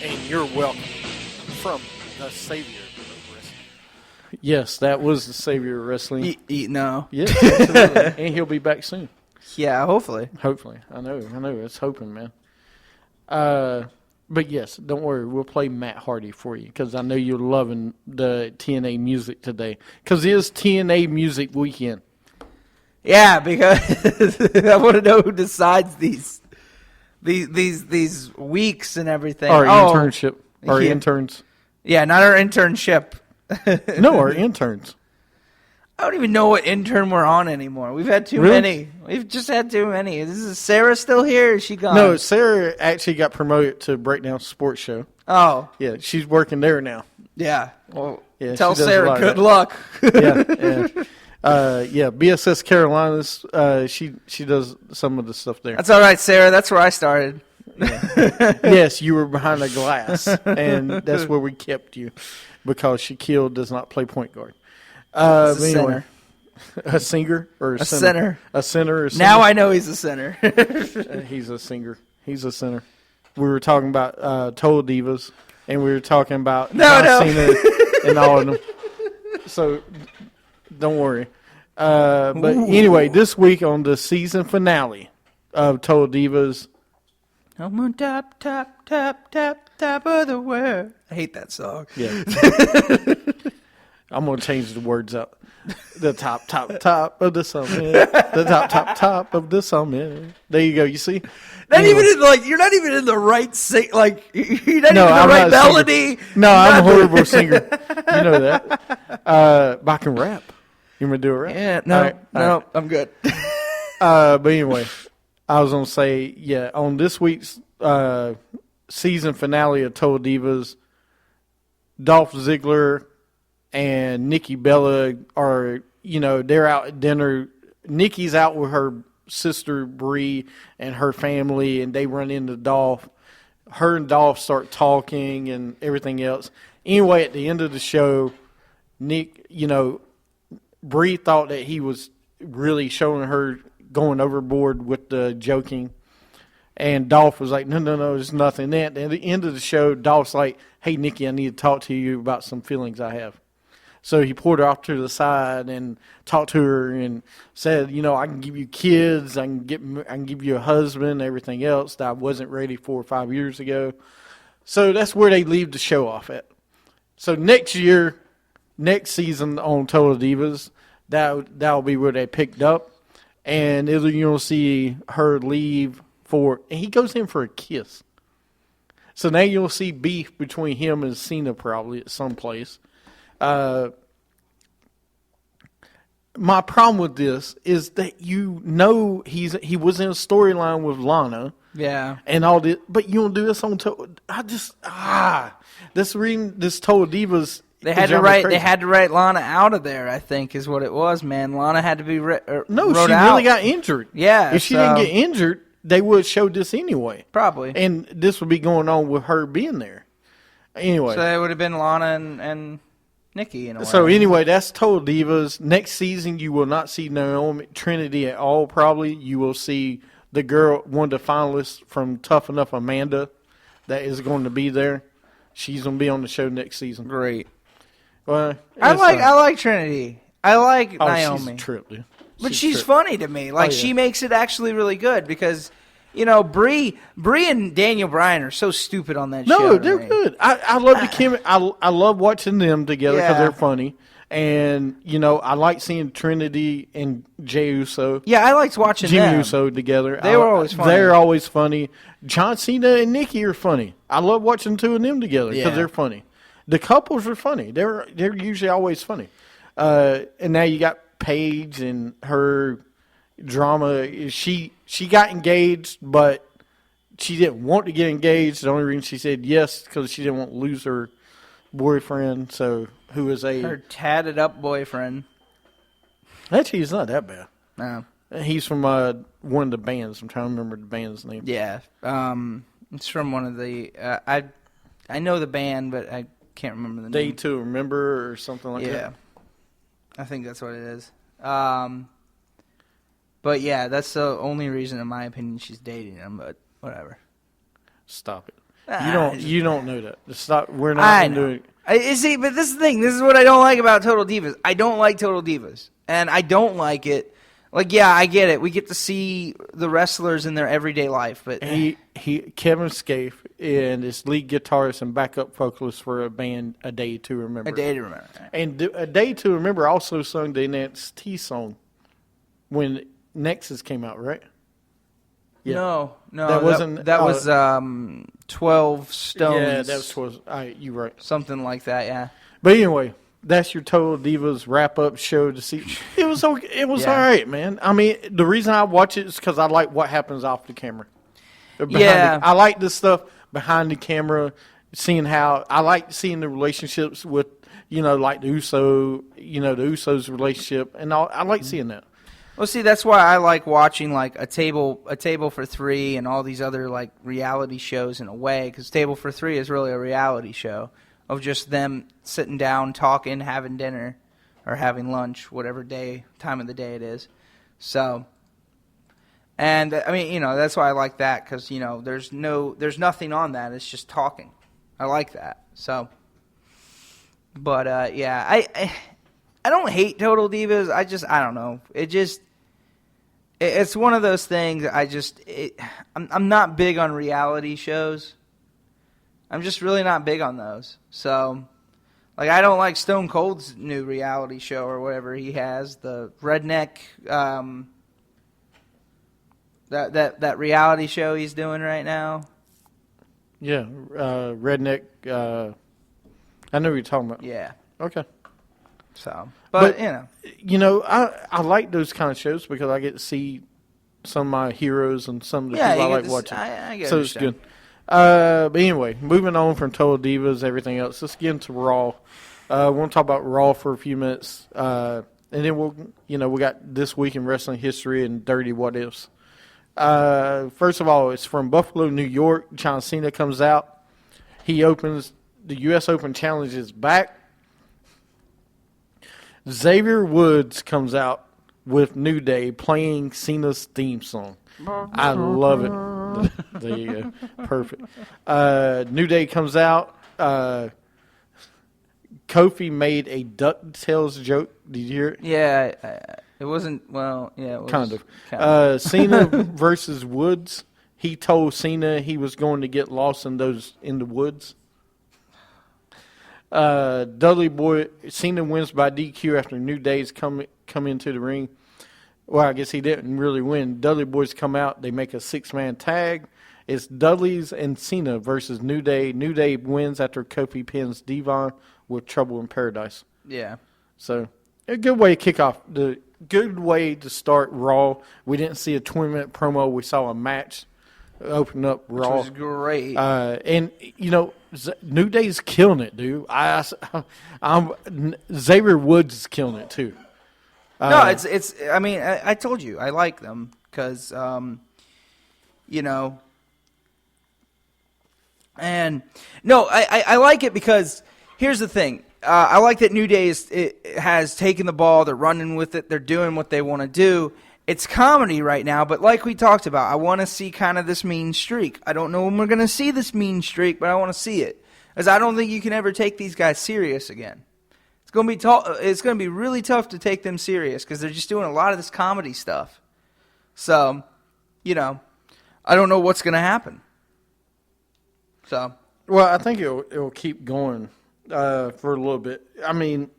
And you're welcome from the Savior of Wrestling. Yes, that was the Savior of Wrestling. No. Yes, absolutely. And he'll be back soon. Yeah, hopefully. Hopefully. I know. It's hoping, man. But yes, don't worry. We'll play Matt Hardy for you because I know you're loving the TNA music today. Because it is TNA Music Weekend. Yeah, because I want to know who decides these weeks and everything. Our internship. Our yeah. interns. Yeah, not our internship. No, our interns. I don't even know what intern we're on anymore. We've had too Really? many. We've just had too many. Is Sarah still here? Or is she gone? No, Sarah actually got promoted to Breakdown Sports Show. Oh. Yeah, she's working there now. Yeah. Well, Yeah, tell she does a Sarah lot of good that. luck. Yeah. BSS Carolinas, she does some of the stuff there. That's all right, Sarah. That's where I started. Yes, you were behind a glass, and that's where we kept you because Shaquille does not play point guard. But anyway, a singer or a center. A center or center. Now I know he's a center. He's a singer. He's a center. We were talking about Total Divas, and we were talking about John Cena and all of them. So don't worry. But anyway, this week on the season finale of Total Divas. I'm on top of the world. I hate that song. Yeah. I'm going to change the words up. The top of the summit. The top of the summit. There you go. You see? Even in, you're not even in the right you're not even in the I'm right not a melody. singer. No, I'm a horrible singer. You know that. But I can rap. You want me to do a rap? Yeah, no, All right. I'm good. But anyway, I was going to say, yeah, on this week's season finale of Total Divas, Dolph Ziggler and Nikki Bella are, they're out at dinner. Nikki's out with her sister Brie and her family, and they run into Dolph. Her and Dolph start talking and everything else. Anyway, at the end of the show, Brie thought that he was really showing her going overboard with the joking. And Dolph was like, no, there's nothing. Then at the end of the show, Dolph's like, hey, Nikki, I need to talk to you about some feelings I have. So he pulled her off to the side and talked to her and said, I can give you kids, I can give you a husband, everything else that I wasn't ready for 5 years ago. So that's where they leave the show off at. So next season on Total Divas, that'll be where they picked up. And you'll see her leave and he goes in for a kiss. So now you'll see beef between him and Cena probably at some place. My problem with this is that he was in a storyline with Lana. Yeah. And all this, but you don't do this on this reading this Total Divas. They had to write Lana out of there, I think, is what it was, man. Lana had to be No, wrote she out. really got injured. Yeah. If she didn't get injured, they would show this anyway. Probably. And this would be going on with her being there. Anyway. So it would have been Lana and Nikki in a way. So anyway, that's Total Divas. Next season, you will not see Naomi Trinity at all. Probably you will see the girl, one of the finalists from Tough Enough, Amanda, that is going to be there. She's going to be on the show next season. Great. Well, I like Trinity. I like Naomi. She's a trip, dude. But she's funny to me. Like, she makes it actually really good because, you know, Brie and Daniel Bryan are so stupid on that show. No, they're good. I love the Kim. I love watching them together because they're funny. And, you know, I like seeing Trinity and Jey Uso. Yeah, I liked watching Jimmy them. Uso together. They were always funny. They're always funny. John Cena and Nikki are funny. I love watching two of them together because they're funny. The couples are funny. They're usually always funny. And now you got Paige and her drama. She got engaged, but she didn't want to get engaged. The only reason she said yes because she didn't want to lose her boyfriend. So who is her tatted up boyfriend? Actually, he's not that bad. No. He's from one of the bands. I'm trying to remember the band's name. Yeah. It's from one of the I know the band, but I can't remember the Day name. to Remember or something like that. Yeah. I think that's what it is. But yeah, that's the only reason, in my opinion, she's dating him. But whatever. Stop it. You don't know that. Stop. We're not I going to do know. it. See, but this is the thing. This is what I don't like about Total Divas. I don't like Total Divas, and I don't like it. Like, yeah, I get it. We get to see the wrestlers in their everyday life, but Kevin Scaife and his lead guitarist and backup vocalist for a band, A Day to Remember. A Day to Remember. And A Day to Remember also sung the NXT song when Nexus came out, right? Yeah. No, that wasn't. That was 12 Stones. Yeah, that was 12. You're right. Something like that. Yeah. But anyway, that's your Total Divas wrap-up show to see. It was okay. It was all right, man. I mean, the reason I watch it is because I like what happens off the camera. I like this stuff behind the camera, seeing how I like seeing the relationships with, like the Usos relationship, and all. I like seeing that. Well, see, that's why I like watching like a table for three and all these other like reality shows in a way, because Table for Three is really a reality show of just them sitting down, talking, having dinner, or having lunch, whatever time of the day it is. So, and I mean, that's why I like that, because there's nothing on that. It's just talking. I like that. So, but yeah, I don't hate Total Divas. I don't know. It's one of those things. I'm not big on reality shows. I'm just really not big on those. So, like, I don't like Stone Cold's new reality show or whatever he has, the redneck, that reality show he's doing right now. Yeah, redneck. I know what you're talking about. Yeah. Okay. So, but I like those kind of shows because I get to see some of my heroes and some of the people I like watching. I get so it's good. But anyway, moving on from Total Divas, everything else. Let's get into Raw. I want to talk about Raw for a few minutes, and then we got This Week in Wrestling History and Dirty What Ifs. First of all, it's from Buffalo, New York. John Cena comes out. He opens the U.S. Open Challenge is back. Xavier Woods comes out with New Day playing Cena's theme song. I love it. There you go. Perfect. New Day comes out. Kofi made a DuckTales joke. Did you hear it? Yeah, it wasn't, well, yeah. It was kind of. Cena versus Woods. He told Cena he was going to get lost in the woods. Dudley Boy, Cena wins by DQ after New Day's come into the ring. Well, I guess he didn't really win. Dudley Boys come out. They make a 6-man tag. It's Dudley's and Cena versus New Day. New Day wins after Kofi pins Devon with Trouble in Paradise. Yeah. So, a good way to kick off. The good way to start Raw. We didn't see a 20-minute promo. We saw a match open up Raw. Which was great. And, New Day's killing it, dude. Xavier Woods is killing it, too. No, it's. I mean, I told you I like them because you know. And no, I like it because here's the thing. I like that New Day has taken the ball. They're running with it. They're doing what they want to do. It's comedy right now, but like we talked about, I want to see kind of this mean streak. I don't know when we're going to see this mean streak, but I want to see it. Because I don't think you can ever take these guys serious again. It's going to be really tough to take them serious because they're just doing a lot of this comedy stuff. So, you know, I don't know what's going to happen. So, well, I think it'll keep going for a little bit. I mean,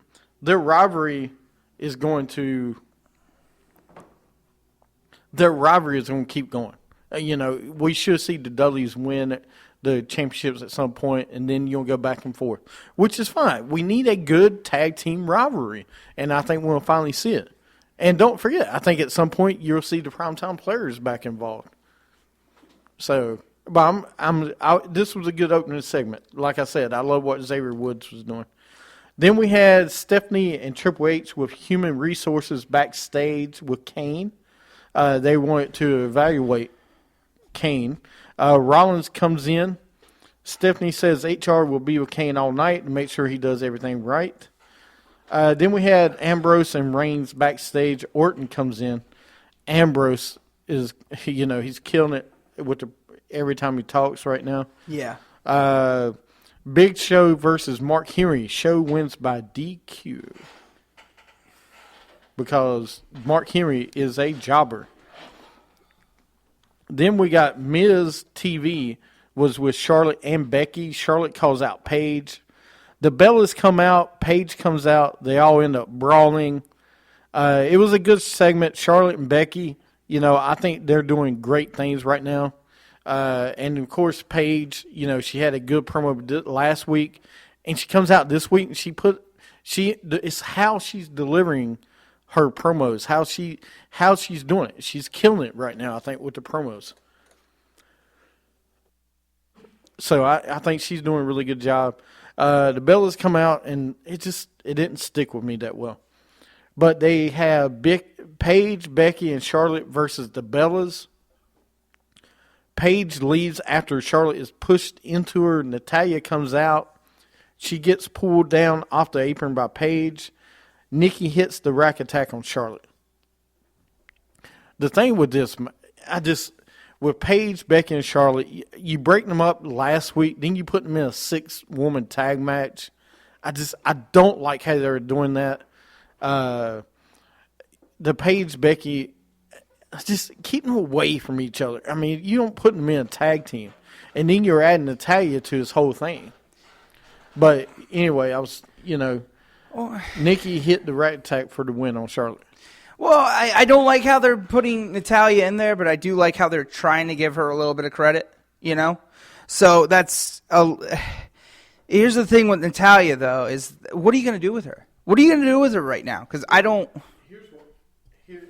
their rivalry is going to keep going. You know, we should see the Dudleys win the championships at some point, and then you'll go back and forth, which is fine. We need a good tag team rivalry, and I think we'll finally see it. And don't forget, I think at some point you'll see the Primetime Players back involved. So, but this was a good opening segment. Like I said, I love what Xavier Woods was doing. Then we had Stephanie and Triple H with Human Resources backstage with Kane. They wanted to evaluate Kane. Rollins comes in. Stephanie says HR will be with Kane all night and make sure he does everything right. Then we had Ambrose and Reigns backstage. Orton comes in. Ambrose is, he's killing it with every time he talks right now. yeah. Big Show versus Mark Henry. Show wins by DQ. Because Mark Henry is a jobber. Then we got Miz TV was with Charlotte and Becky. Charlotte calls out Paige. The Bellas come out. Paige comes out. They all end up brawling. It was a good segment. Charlotte and Becky, I think they're doing great things right now. And, of course, Paige, she had a good promo last week. And she comes out this week and it's how she's delivering her promos, how she's doing it. She's killing it right now, I think, with the promos. So I think she's doing a really good job. The Bellas come out, and it didn't stick with me that well. But they have Paige, Becky, and Charlotte versus the Bellas. Paige leaves after Charlotte is pushed into her. Natalya comes out. She gets pulled down off the apron by Paige. Nikki hits the rack attack on Charlotte. The thing with this, with Paige, Becky, and Charlotte, you break them up last week, then you put them in a 6-woman tag match. I don't like how they're doing that. The Paige, Becky, just keep them away from each other. I mean, you don't put them in a tag team. And then you're adding Natalya to this whole thing. But anyway, Nikki hit the rack attack for the win on Charlotte. Well, I don't like how they're putting Natalya in there, but I do like how they're trying to give her a little bit of credit, So here's the thing with Natalya, though, is what are you going to do with her? What are you going to do with her right now? Because I don't...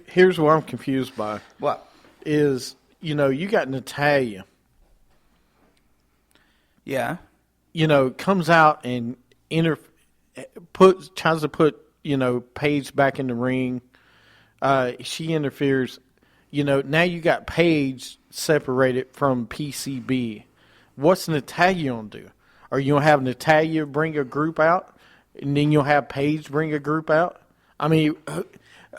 Here's what I'm confused by. What? Is, you got Natalya. Yeah. Comes out and tries to put, Paige back in the ring. She interferes. Now you got Paige separated from PCB. What's Natalya going to do? Are you going to have Natalya bring a group out, and then you'll have Paige bring a group out? I mean,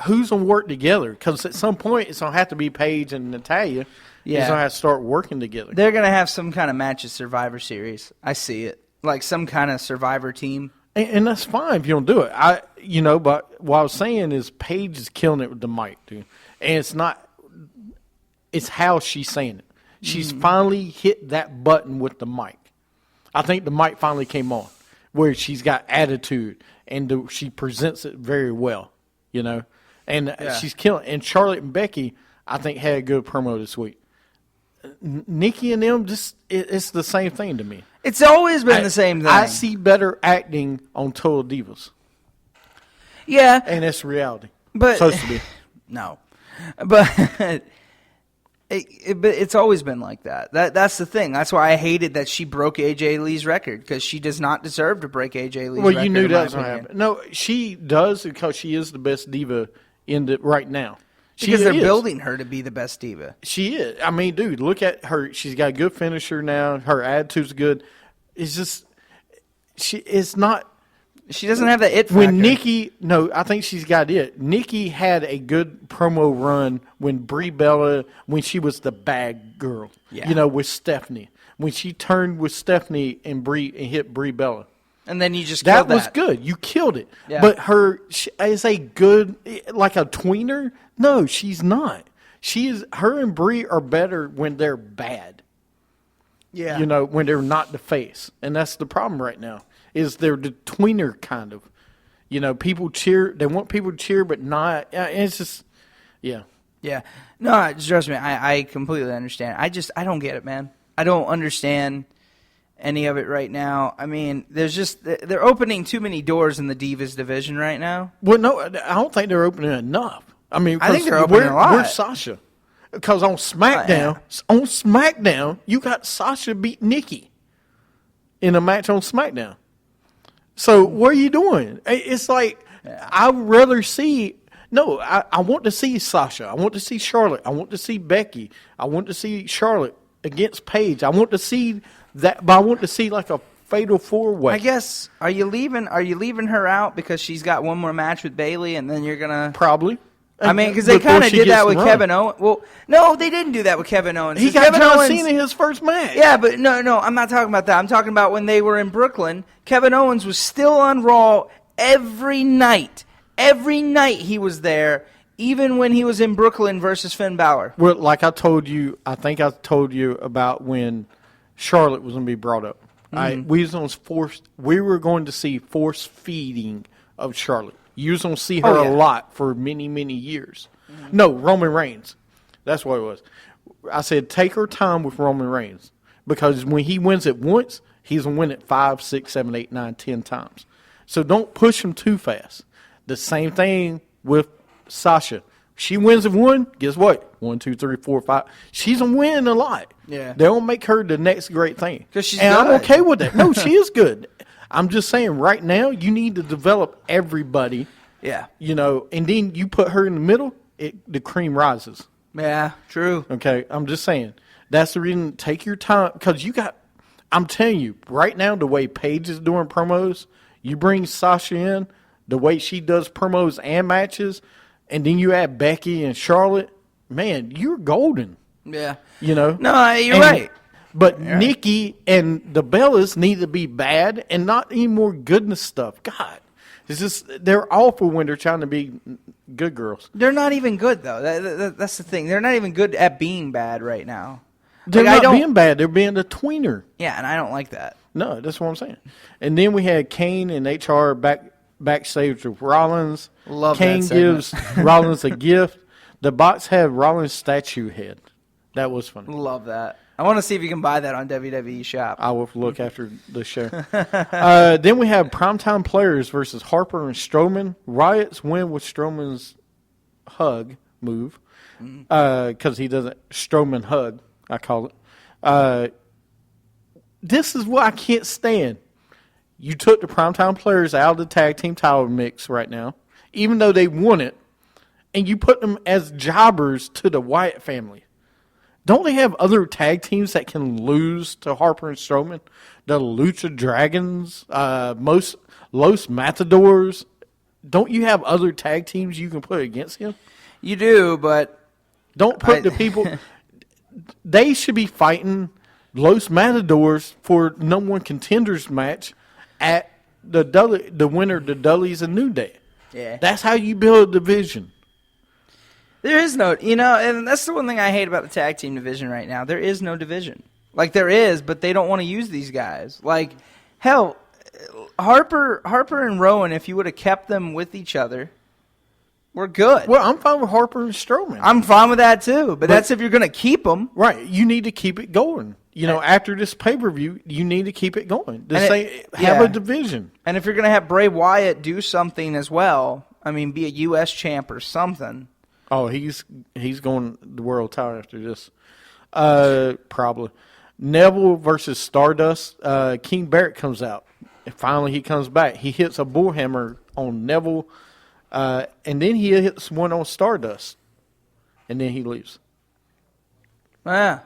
who's going to work together? Because at some point, it's going to have to be Paige and Natalya. Yeah. It's going to have to start working together. They're going to have some kind of match at Survivor Series. I see it. Like some kind of Survivor team. And that's fine if you don't do it. But what I was saying is Paige is killing it with the mic, dude. And it's how she's saying it. She's finally hit that button with the mic. I think the mic finally came on where she's got attitude and she presents it very well, And she's killing. And Charlotte and Becky, I think, had a good promo this week. Nikki and them, it's the same thing to me. It's always been the same thing. I see better acting on Total Divas. Yeah. And that's reality. But supposed to be. No. But it's always been like that. That's the thing. That's why I hated that she broke AJ Lee's record, because she does not deserve to break AJ Lee's record. Well, you knew that was going to happen. No, she does, because she is the best diva right now. Because they're building her to be the best diva. She is. I mean, dude, look at her. She's got a good finisher now. Her attitude's good. It's just it's not. She doesn't have that it factor. When Nikki, no, I think she's got it. Nikki had a good promo run when Brie Bella, when she was the bad girl, with Stephanie. When she turned with Stephanie and hit Brie Bella. And then you just killed that. That was good. You killed it. Yeah. But her is a good, like a tweener? No, she's not. Her and Brie are better when they're bad. Yeah. When they're not the face. And that's the problem right now. Is they're the tweener kind of. People cheer. They want people to cheer, but not. It's just, yeah. Yeah. No, trust me. I completely understand. I don't get it, man. I don't understand any of it right now. I mean, they're opening too many doors in the Divas division right now. Well, no, I don't think they're opening enough. I mean, I think they're opening a lot. Where's Sasha? Because on SmackDown, you got Sasha beat Nikki in a match on SmackDown. So what are you doing? It's like I would rather see. No, I want to see Sasha. I want to see Charlotte. I want to see Becky. I want to see Charlotte against Paige. I want to see that, but I want to see like a fatal 4-way. I guess. Are you leaving her out because she's got one more match with Bayley, and then you're gonna probably. I mean, because they kind of did that with Kevin Owens. Well, no, they didn't do that with Kevin Owens. He got John Cena in his first match. Yeah, but no, I'm not talking about that. I'm talking about when they were in Brooklyn. Kevin Owens was still on Raw every night. Every night he was there, even when he was in Brooklyn versus Finn Balor. Well, like I told you, I think I told you about when Charlotte was going to be brought up. Mm-hmm. We were going to see force feeding of Charlotte. You was going to see her a lot for many, many years. Mm-hmm. No, Roman Reigns. That's what it was. I said, take her time with Roman Reigns. Because when he wins it once, he's going to win it 5, 6, 7, 8, 9, 10 times. So don't push him too fast. The same thing with Sasha. She wins it one, guess what? 1, 2, 3, 4, 5. She's going to win a lot. Yeah. They don't make her the next great thing. Because she's and good. I'm okay with that. No, she is good. I'm just saying right now you need to develop everybody. Yeah. And then you put her in the middle, the cream rises. Yeah, true. Okay, I'm just saying. That's the reason. Take your time because I'm telling you, right now the way Paige is doing promos, you bring Sasha in, the way she does promos and matches, and then you add Becky and Charlotte, man, you're golden. Yeah. No, you're right. But Nikki and the Bellas need to be bad and not any more goodness stuff. God, it's just they're awful when they're trying to be good girls. They're not even good though. That's the thing. They're not even good at being bad right now. They're not being bad. They're being a tweener. Yeah, and I don't like that. No, that's what I'm saying. And then we had Kane and HR backstage with Rollins. Love Kane that segment. gives Rollins a gift. The box had Rollins' statue head. That was funny. Love that. I want to see if you can buy that on WWE Shop. I will look after the show. Then we have Primetime Players versus Harper and Strowman. Riot's win with Strowman's hug move because he doesn't Strowman hug, I call it. This is what I can't stand. You took the Primetime Players out of the tag team title mix right now, even though they won it, and you put them as jobbers to the Wyatt family. Don't they have other tag teams that can lose to Harper and Strowman? The Lucha Dragons, Los Matadors. Don't you have other tag teams you can put against him? You do, but don't put the people. They should be fighting Los Matadors for #1 contenders match at the winner, the Dudleys and New Day. Yeah, that's how you build a division. There is no, and that's the one thing I hate about the tag team division right now. There is no division. Like, there is, but they don't want to use these guys. Like, hell, Harper and Rowan, if you would have kept them with each other, we're good. Well, I'm fine with Harper and Strowman. I'm fine with that, too. But that's if you're going to keep them. Right. You need to keep it going. After this pay-per-view, you need to keep it going. Have a division. And if you're going to have Bray Wyatt do something as well, be a U.S. champ or something. Oh, he's going the world title after this. Probably. Neville versus Stardust. King Barrett comes out. And finally, he comes back. He hits a bullhammer on Neville, and then he hits one on Stardust. and then he leaves. Yeah.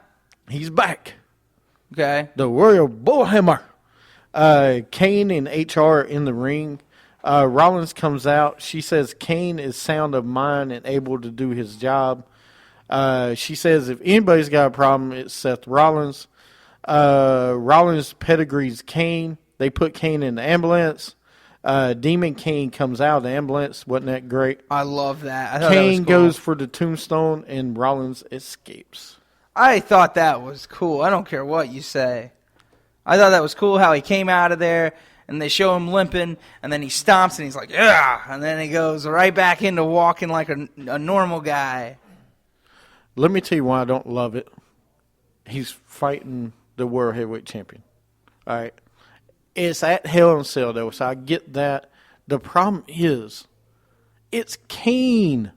He's back. Okay. The Royal Bullhammer. Kane and HR in the ring. Rollins comes out. She says Kane is sound of mind and able to do his job. She says if anybody's got a problem, it's Seth Rollins. Rollins pedigrees Kane. They put Kane in the ambulance. Demon Kane comes out of the ambulance. Wasn't that great? I love that. I thought Kane that was cool. goes for the tombstone, and Rollins escapes. I thought that was cool. I don't care what you say. I thought that was cool how he came out of there, and they show him limping, and then he stomps, and he's like, yeah, and then he goes right back into walking like a normal guy. Let me tell you why I don't love it. He's fighting the World Heavyweight Champion. All right. It's at Hell in a Cell, though, so I get that. The problem is, it's Kane.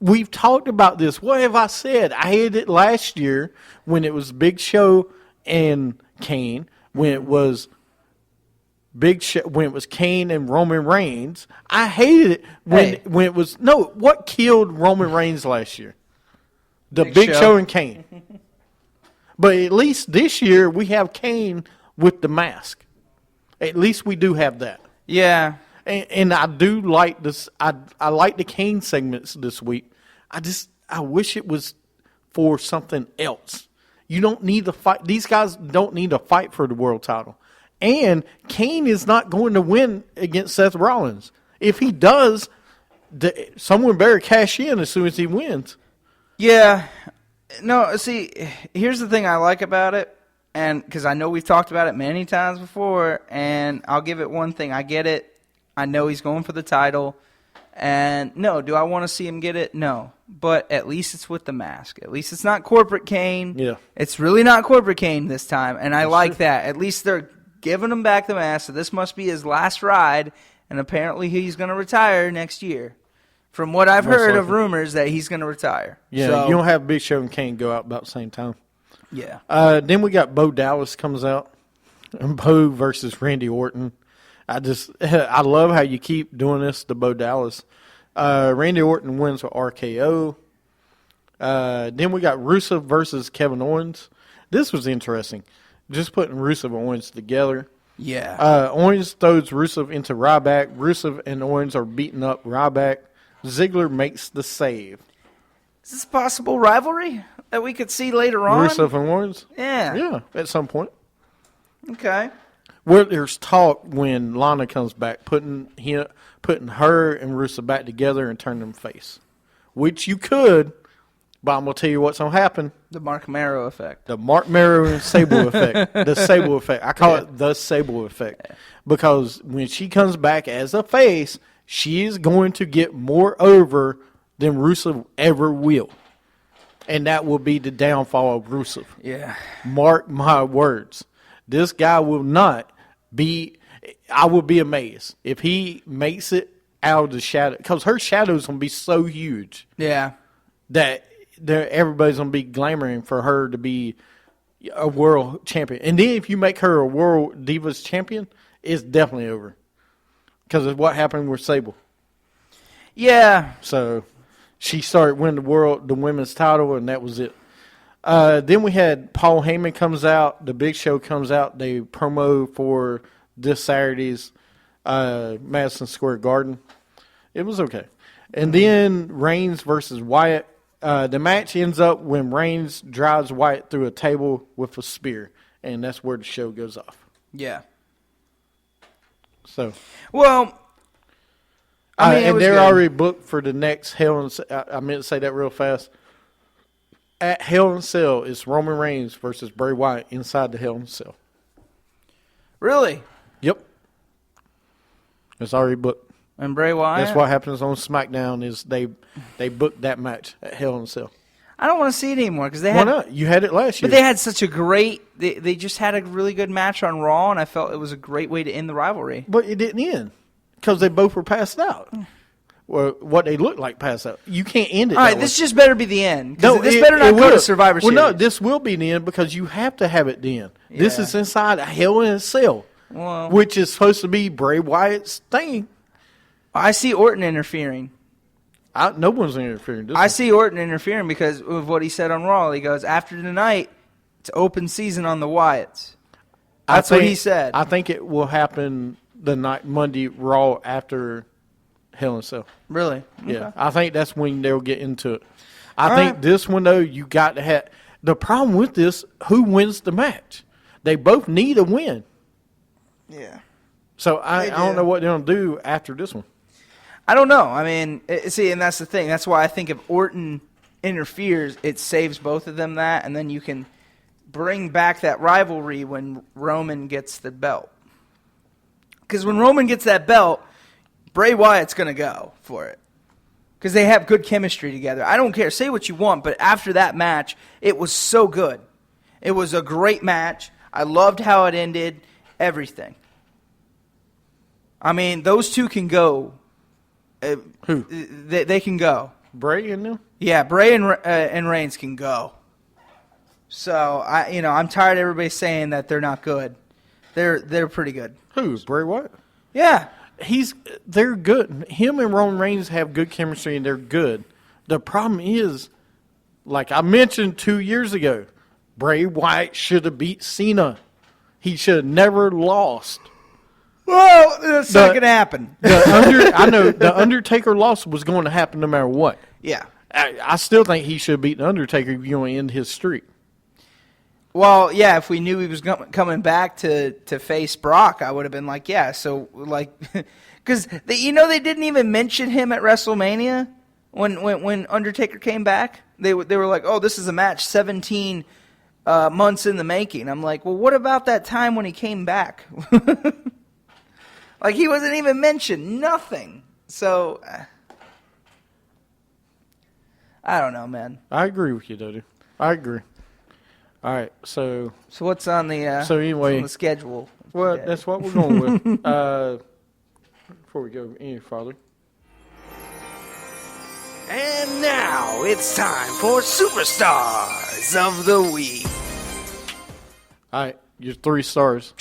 We've talked about this. What have I said? I hated it last year when it was Big Show and Kane, when it was when it was Kane and Roman Reigns. I hated it when it was what killed Roman Reigns last year? The Big Show and Kane. But at least this year we have Kane with the mask. At least we do have that. Yeah. And I do like this. I like the Kane segments this week. I wish it was for something else. You don't need to fight. These guys don't need to fight for the world title. And Kane is not going to win against Seth Rollins. If he does, someone better cash in as soon as he wins. Yeah. No, see, here's the thing I like about it, and because I know we've talked about it many times before, and I'll give it one thing. I get it. I know he's going for the title. And no, do I want to see him get it? No. But at least it's with the mask. At least it's not corporate Kane. Yeah. It's really not corporate Kane this time, and I like that. At least they're giving him back the mask, so this must be his last ride, and apparently he's going to retire next year. From what I've heard of rumors that he's going to retire. Yeah, so, you don't have Big Show and Kane go out about the same time. Yeah. Then we got Bo Dallas comes out. And Bo versus Randy Orton. I love how you keep doing this to Bo Dallas. Randy Orton wins with RKO. Then we got Rusev versus Kevin Owens. This was interesting. Just putting Rusev and Owens together. Yeah. Owens throws Rusev into Ryback. Rusev and Owens are beating up Ryback. Ziggler makes the save. Is this a possible rivalry that we could see later on? Rusev and Owens? Yeah. Yeah, at some point. Okay. Well, there's talk when Lana comes back, putting her and Rusev back together and turning them face. Which you could, but I'm going to tell you what's going to happen. The Mark Marrow effect. The Mark Marrow and Sable effect. The Sable effect. I call it the Sable effect. Yeah. Because when she comes back as a face, she is going to get more over than Rusev ever will. And that will be the downfall of Rusev. Yeah. Mark my words. This guy will not be – I will be amazed if he makes it out of the shadow. Because her shadow is going to be so huge. Yeah. That everybody's going to be glamoring for her to be a world champion. And then if you make her a World Divas champion, it's definitely over. Because of what happened with Sable. Yeah. So she started winning the women's title, and that was it. Then we had Paul Heyman comes out. The Big Show comes out. They promo for this Saturday's Madison Square Garden. It was okay. And then Reigns versus Wyatt. The match ends up when Reigns drives Wyatt through a table with a spear, and that's where the show goes off. Yeah. So, well, I mean, and they're already booked for the next Hell in Cell. I meant to say that real fast. At Hell in a Cell, it's Roman Reigns versus Bray Wyatt inside the Hell in a Cell. Really? Yep. It's already booked. And Bray Wyatt? That's what happens on SmackDown is they booked that match at Hell in a Cell. I don't want to see it anymore because they Why not? You had it last year. But they had such a great – they just had a really good match on Raw, and I felt it was a great way to end the rivalry. But it didn't end because they both were passed out. Or what they looked like passed out. You can't end it. All right, this just better be the end. No, this better not go to Survivor Series. Well, no, this will be the end because you have to have it the end. Yeah. This is inside a Hell in a Cell, which is supposed to be Bray Wyatt's thing. I see Orton interfering. No one's interfering. I see Orton interfering because of what he said on Raw. He goes, after tonight, it's open season on the Wyatts. That's what he said. I think it will happen the night Monday Raw after Hell in a Cell. Really? Yeah. Okay. I think that's when they'll get into it. I think this one, though, you got to have – the problem with this, who wins the match? They both need a win. Yeah. So I don't know what they're going to do after this one. I don't know. I mean, see, and that's the thing. That's why I think if Orton interferes, it saves both of them that, and then you can bring back that rivalry when Roman gets the belt. Because when Roman gets that belt, Bray Wyatt's going to go for it. Because they have good chemistry together. I don't care. Say what you want, but after that match, it was so good. It was a great match. I loved how it ended. Everything. I mean, those two can go. Who? They can go. Bray and them? Yeah, Bray and Reigns can go. So I'm tired of everybody saying that they're not good. They're pretty good. Who? Bray Wyatt? Yeah. They're good. Him and Roman Reigns have good chemistry and they're good. The problem is, like I mentioned 2 years ago, Bray Wyatt should have beat Cena. He should have never lost. Well, that's not going to happen. I know the Undertaker loss was going to happen no matter what. Yeah. I still think he should have beaten Undertaker if you want to end his streak. Well, yeah, if we knew he was coming back to face Brock, I would have been like, yeah. So, like, because they didn't even mention him at WrestleMania when Undertaker came back. They were like, oh, this is a match 17 months in the making. I'm like, well, what about that time when he came back? Like, he wasn't even mentioned. Nothing. So, I don't know, man. I agree with you, Dodie. I agree. All right, so what's on the anyway, on the schedule? Well, that's what we're going with. Before we go any farther. And now it's time for Superstars of the Week. All right, your 3 stars.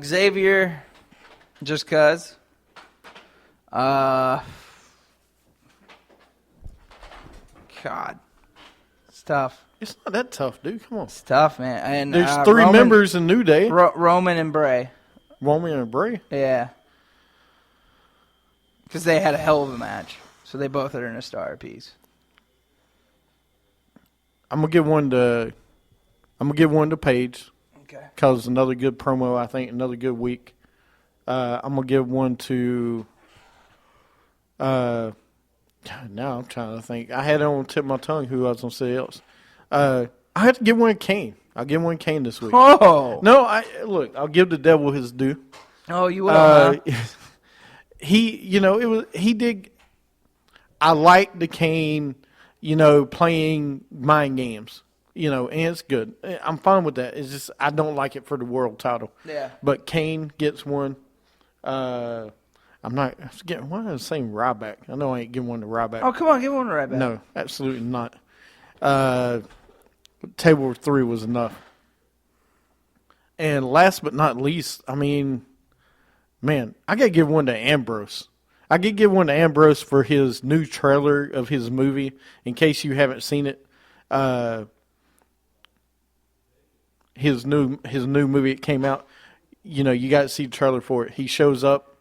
Xavier, just cause. God. It's tough. It's not that tough, dude. Come on. It's tough, man. And there's 3 members in New Day. Roman and Bray. Roman and Bray? Yeah. Because they had a hell of a match. So they both are in a star apiece. I'm gonna give one to Paige. Okay. Cause another good promo, I think, another good week. I'm gonna give one to. Now I'm trying to think. I had it on the tip of my tongue who I was gonna say else. I had to give one to Kane. I'll give one to Kane this week. Oh no! I'll give the devil his due. Oh, you will. Huh? He did. I like the Kane, playing mind games. And it's good. I'm fine with that. It's just I don't like it for the world title. Yeah. But Kane gets one. I'm not getting one of the same Ryback. I know I ain't giving one to Ryback. Oh, come on, give one to Ryback. No, absolutely not. Table 3 was enough. And last but not least, I gotta give one to Ambrose. I could give one to Ambrose for his new trailer of his movie. In case you haven't seen it, his new movie, it came out. You got to see the trailer for it. He shows up.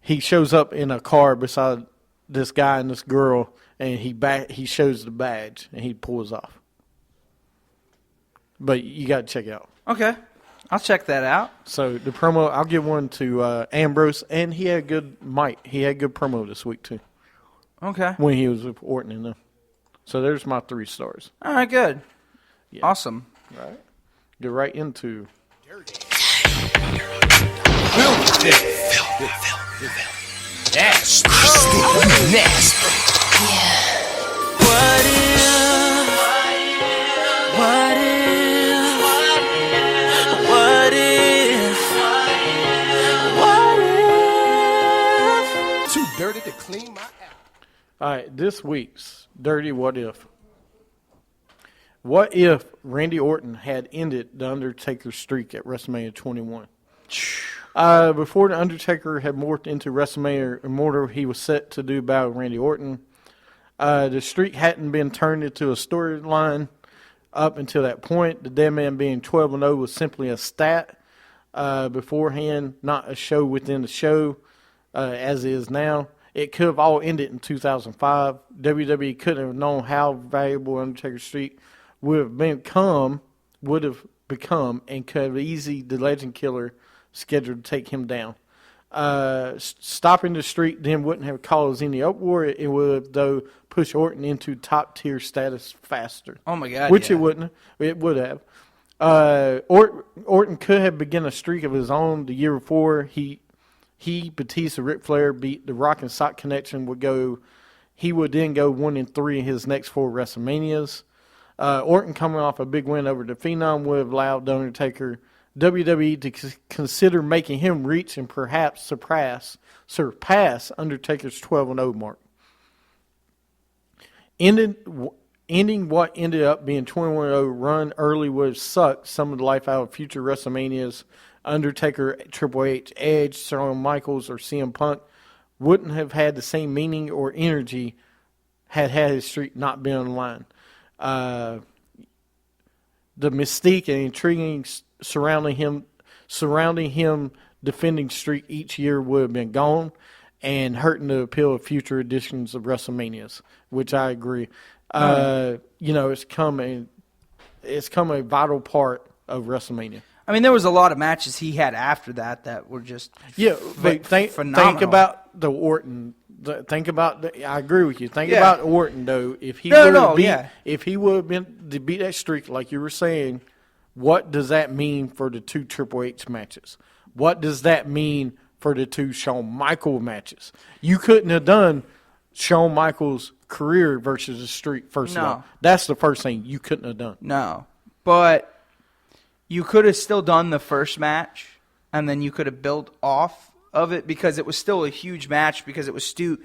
He shows up in a car beside this guy and this girl, and he shows the badge and he pulls off. But you got to check it out. Okay, I'll check that out. So the promo, I'll give one to Ambrose, and he had good mic. He had good promo this week too. Okay. When he was with Orton and them. So there's my 3 stars. All right, good. Yeah. Awesome. All right. Get right into. Nasty. What if? What if? What if? What if? Too dirty to clean my ass. All right, this week's Dirty What If. What if Randy Orton had ended The Undertaker's streak at WrestleMania 21? Before The Undertaker had morphed into WrestleMania Immortal, he was set to do battle with Randy Orton. The streak hadn't been turned into a storyline up until that point. The Dead Man being 12-0 was simply a stat beforehand, not a show within the show as it is now. It could have all ended in 2005. WWE couldn't have known how valuable Undertaker's streak would have become, and could have easily the Legend Killer scheduled to take him down. Stopping the streak then wouldn't have caused any uproar. It would have, though, pushed Orton into top-tier status faster. Oh, my God, Which yeah. it wouldn't have. It would have. Orton could have begun a streak of his own the year before. Batista, Ric Flair beat the Rock and Sock Connection. He would then go 1-3 in his next 4 WrestleManias. Orton coming off a big win over the Phenom would have allowed The Undertaker WWE to consider making him reach and perhaps surpass Undertaker's 12-0 mark. Ending what ended up being 21-0 run early would have sucked some of the life out of future WrestleManias. Undertaker, Triple H, Edge, Shawn Michaels, or CM Punk wouldn't have had the same meaning or energy had his streak not been on the line. The mystique and intriguing surrounding him defending streak each year would have been gone and hurting the appeal of future editions of WrestleManias, which I agree. It's come a vital part of WrestleMania. I mean, there was a lot of matches he had after that were just but think about the Orton. I agree with you. Think about Orton though. If he would have been to beat that streak, like you were saying, what does that mean for the 2 Triple H matches? What does that mean for the 2 Shawn Michaels matches? You couldn't have done Shawn Michaels' career versus the streak. First of all, that's the first thing you couldn't have done. No, but you could have still done the first match, and then you could have built off of it because it was still a huge match because it was 2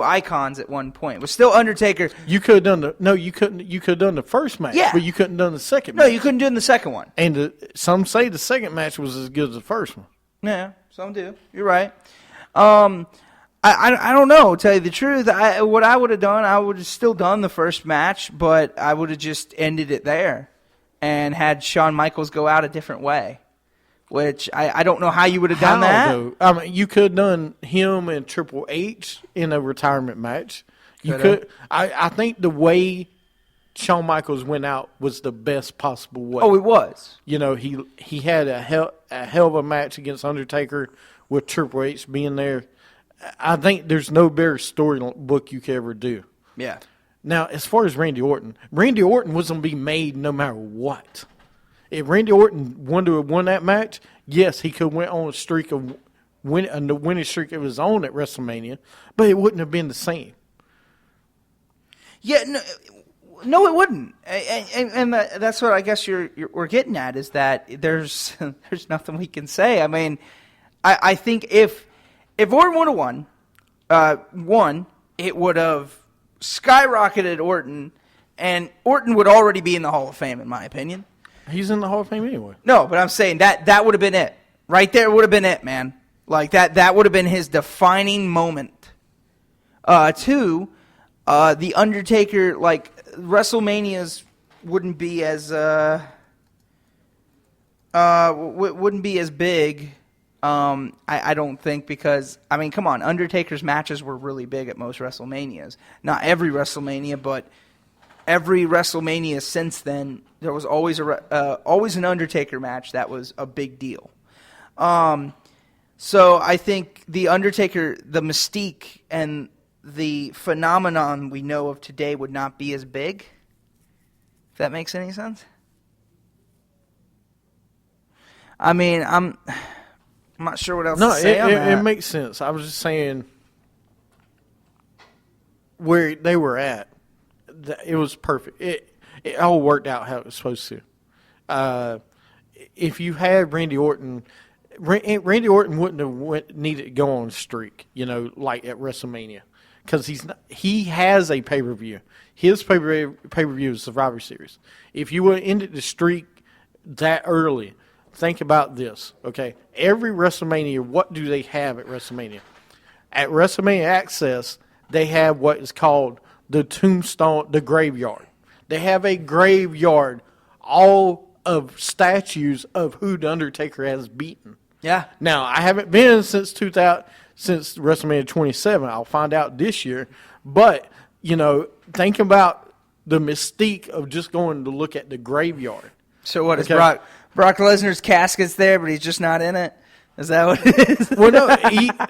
icons at one point. It was still Undertaker. You could have done you could have done the first match, but you couldn't have done the second match. No, you couldn't do the second one. And some say the second match was as good as the first one. Yeah, some do. You're right. I don't know. To tell you the truth, what I would have done, I would have still done the first match, but I would have just ended it there and had Shawn Michaels go out a different way. Which I don't know how you would have done that. Though? I mean, you could have done him and Triple H in a retirement match. You could. I think the way Shawn Michaels went out was the best possible way. Oh, it was. He had a hell of a match against Undertaker with Triple H being there. I think there's no better storybook you could ever do. Yeah. Now, as far as Randy Orton was going to be made no matter what. If Randy Orton wanted to have won that match, yes, he could have went on a streak of winning streak of his own at WrestleMania, but it wouldn't have been the same. Yeah, no, it wouldn't. And that's what I guess we're getting at is that there's nothing we can say. I mean, I think if Orton would have won, it would have skyrocketed Orton, and Orton would already be in the Hall of Fame, in my opinion. He's in the Hall of Fame anyway. No, but I'm saying that would have been it. Right there would have been it, man. Like that would have been his defining moment. 2, The Undertaker, like WrestleManias wouldn't be as big. I don't think because, I mean, come on, Undertaker's matches were really big at most WrestleManias. Not every WrestleMania, but every WrestleMania since then, there was always an Undertaker match that was a big deal. So I think the Undertaker, the mystique, and the phenomenon we know of today would not be as big. If that makes any sense. I mean, I'm not sure what else to say on that. It makes sense. I was just saying where they were at. It was perfect. It all worked out how it was supposed to. If you had Randy Orton wouldn't have needed to go on a streak, like at WrestleMania, because he has a pay-per-view. His pay-per-view is Survivor Series. If you would have ended the streak that early, think about this, okay? Every WrestleMania, what do they have at WrestleMania? At WrestleMania Access, they have what is called the tombstone, the graveyard. They have a graveyard, all of statues of who the Undertaker has beaten. Yeah. Now, I haven't been since WrestleMania 27. I'll find out this year. But, think about the mystique of just going to look at the graveyard. So what is Okay. Brock Lesnar's casket's there, but he's just not in it? Is that what it is? Well, no,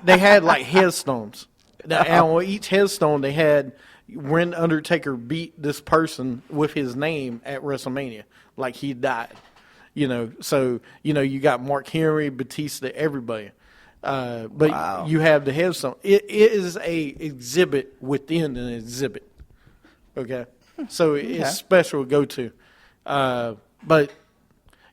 they had like headstones. And on each headstone, they had when Undertaker beat this person with his name at WrestleMania, like he died. So you got Mark Henry, Batista, everybody. But Wow. you have the headstone. It is a exhibit within an exhibit. Okay, so it's special to go to. But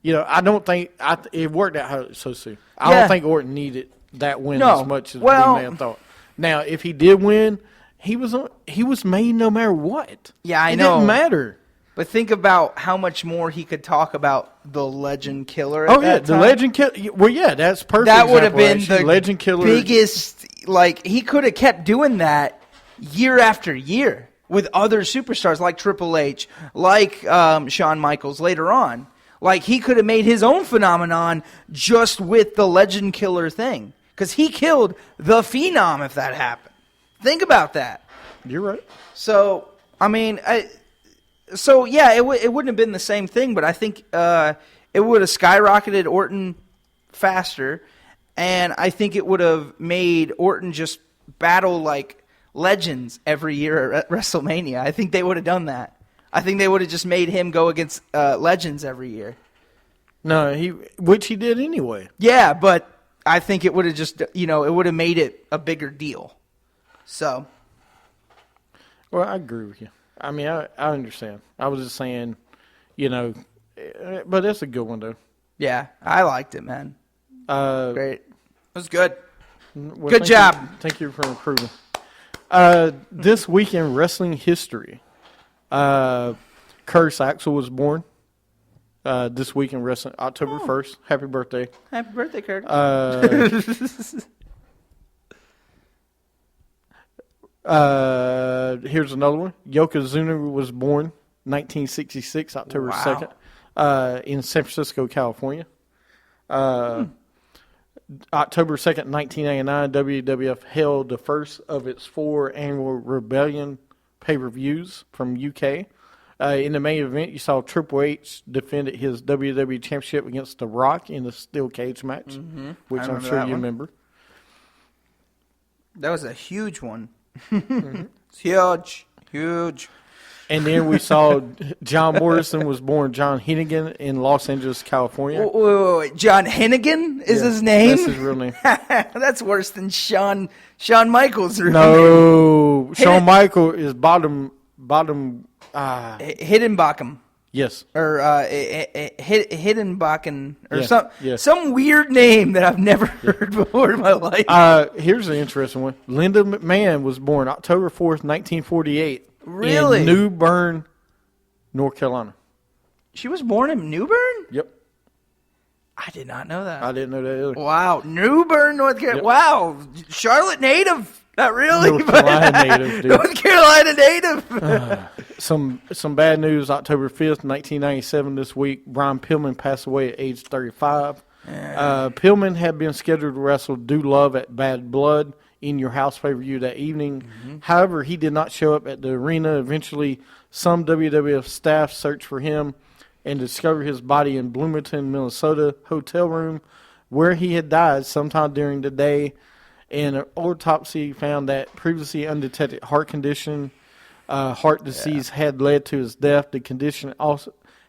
I don't think it worked out how it's supposed to. I don't think Orton needed that win No. as much as Well- we may have thought. Now, if he did win, he was made no matter what. Yeah, I it know. didn't matter. But think about how much more he could talk about the Legend Killer at Oh yeah, that the time. Legend Killer. Well, yeah, that's perfect. That would have been example, the actually. Legend Killer. biggest. Like, he could have kept doing that year after year with other superstars like Triple H, like Shawn Michaels later on. Like, he could have made his own phenomenon just with the Legend Killer thing. Because he killed the Phenom if that happened. Think about that. You're right. So, I mean, it wouldn't have been the same thing, but I think it would have skyrocketed Orton faster, and I think it would have made Orton just battle like legends every year at WrestleMania. I think they would have done that. I think they would have just made him go against legends every year. No, which he did anyway. Yeah, but I think it would have just, it would have made it a bigger deal. So, Well, I agree with you. I mean, I understand. I was just saying, but that's a good one though. yeah, I liked it, man. Great. It was good. Well, Good job. Thank you for improving. This week in wrestling history, Curtis Axel was born. This week in wrestling, October 1st. Happy birthday. Happy birthday, Kurt. Here's another one. Yokozuna was born 1966, October Wow. 2nd, in San Francisco, California. October 2nd, 1989, WWF held the first of its 4 annual Rebellion pay-per-views from UK. In the main event, you saw Triple H defended his WWE Championship against The Rock in the steel cage match, which I I'm remember sure that you one. remember. That was a huge one. It's huge. Huge. And then we saw John Morrison was born John Hennigan in Los Angeles, California. Wait. John Hennigan is Yeah, his name? That's his real name. That's worse than Shawn Michaels' real name. No, Shawn Michael is bottom. Hiddenbakum. Yes. Or Hiddenbakken. Or Yeah. some weird name that I've never heard before in my life. Here's an interesting one. Linda McMahon was born October 4th, 1948. Really? In New Bern, North Carolina. She was born in New Bern? Yep. I did not know that. I didn't know that either. Wow. New Bern, North Carolina. Yep. Wow. Charlotte native. Not really. North but Carolina native, dude. North Carolina native. Some bad news. October 5th, 1997 this week, Brian Pillman passed away at age 35. Pillman had been scheduled to wrestle Do Love at Bad Blood in Your House pay-per-view that evening. However, he did not show up at the arena. Eventually, some WWF staff searched for him and discovered his body in Bloomington, Minnesota hotel room where he had died sometime during the day. And an autopsy found that previously undetected heart condition, heart disease had led to his death. The condition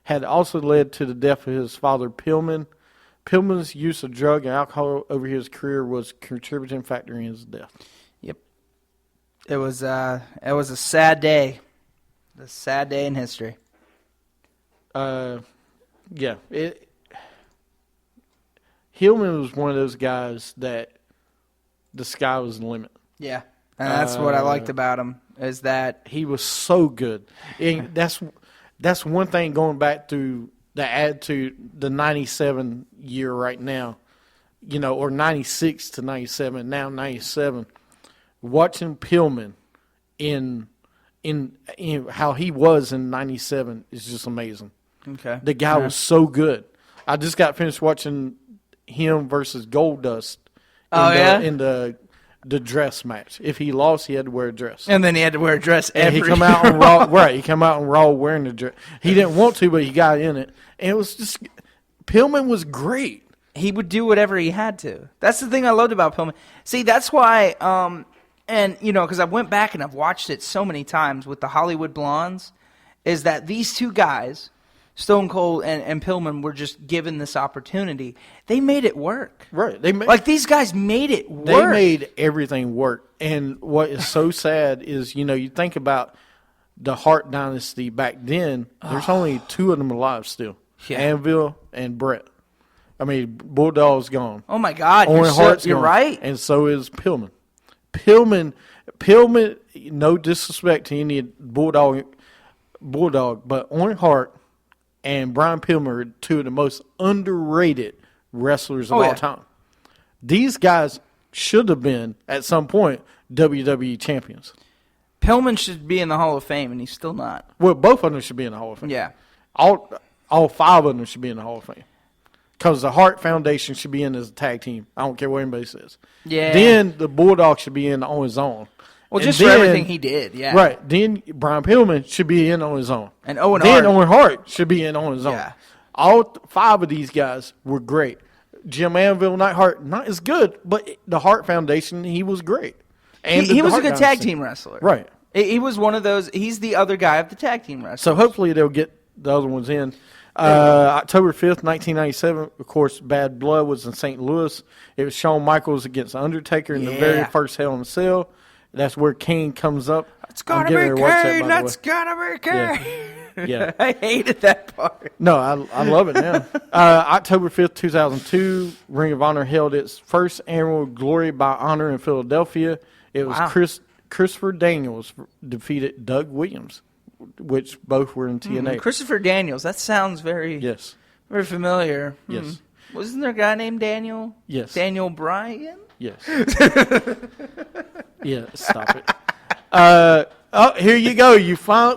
had also led to the death of his father, Pillman. Pillman's use of drug and alcohol over his career was a contributing factor in his death. Yep. It was a sad day. A sad day in history. Yeah. Hillman was one of those guys that the sky was the limit. Yeah. And that's what I liked about him, is that He was so good. And that's one thing going back to to add to the 97 year right now, or 96 to 97, now 97, watching Pillman in how he was in 97 is just amazing. Okay. The guy was so good. I just got finished watching him versus Goldust in the dress match. If he lost, he had to wear a dress. And then he had to wear a dress And he come out on Raw. Right, he come out on Raw wearing the dress. He didn't want to, but he got in it. And it was just Pillman was great. He would do whatever he had to. That's the thing I loved about Pillman. See, that's why, because I went back and I've watched it so many times with the Hollywood Blondes, is that these two guys, Stone Cold and Pillman, were just given this opportunity. They made it work. Right. These guys made it work. They made everything work. And what is so sad is, you think about the Hart Dynasty back then, there's only two of them alive still. Yeah. Anvil and Brett. I mean, Bulldog's gone. Oh, my God. Owen Hart's you're gone. right. And so is Pillman. Pillman, no disrespect to any Bulldog, but Owen Hart and Brian Pillman are two of the most underrated wrestlers of all time. These guys should have been, at some point, WWE champions. Pillman should be in the Hall of Fame, and he's still not. Well, both of them should be in the Hall of Fame. Yeah. All five of them should be in the Hall of Fame. Because the Hart Foundation should be in as a tag team. I don't care what anybody says. Yeah. Then the Bulldog should be in on his own. Well, just for everything he did, yeah. Right. Then Brian Pillman should be in on his own. And Owen Then Hart. Owen Hart should be in on his own. Yeah. All five of these guys were great. Jim Anvil, Neidhart, not as good, but the Hart Foundation, he was great. And He was a Hart good tag team wrestler. Right. He was one of those. He's the other guy of the tag team wrestlers. So hopefully they'll get the other ones in. October 5th, 1997, of course, Bad Blood was in St. Louis. It was Shawn Michaels against The Undertaker in the very first Hell in a Cell. That's where Kane comes up. It's gotta be Kane. That's gotta be Kane. Yeah. I hated that part. No, I love it now. October 5th, 2002, Ring of Honor held its first annual Glory by Honor in Philadelphia. It was Christopher Daniels defeated Doug Williams, which both were in TNA. Christopher Daniels. That sounds very very familiar. Yes. Wasn't there a guy named Daniel? Yes. Daniel Bryan? Yes. Yeah, stop it. Here you go.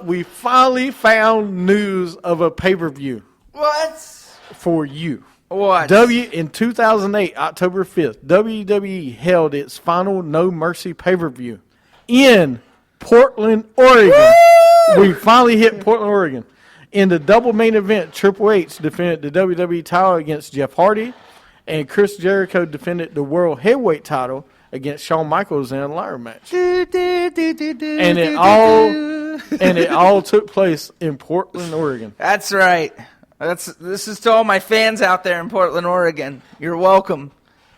We finally found news of a pay-per-view. What? For you. What? In 2008, October 5th, WWE held its final No Mercy pay-per-view in Portland, Oregon. Woo! We finally hit Portland, Oregon. In the double main event, Triple H defended the WWE title against Jeff Hardy, and Chris Jericho defended the World Heavyweight title against Shawn Michaels in a ladder match. And it all took place in Portland, Oregon. That's right. This is to all my fans out there in Portland, Oregon. You're welcome.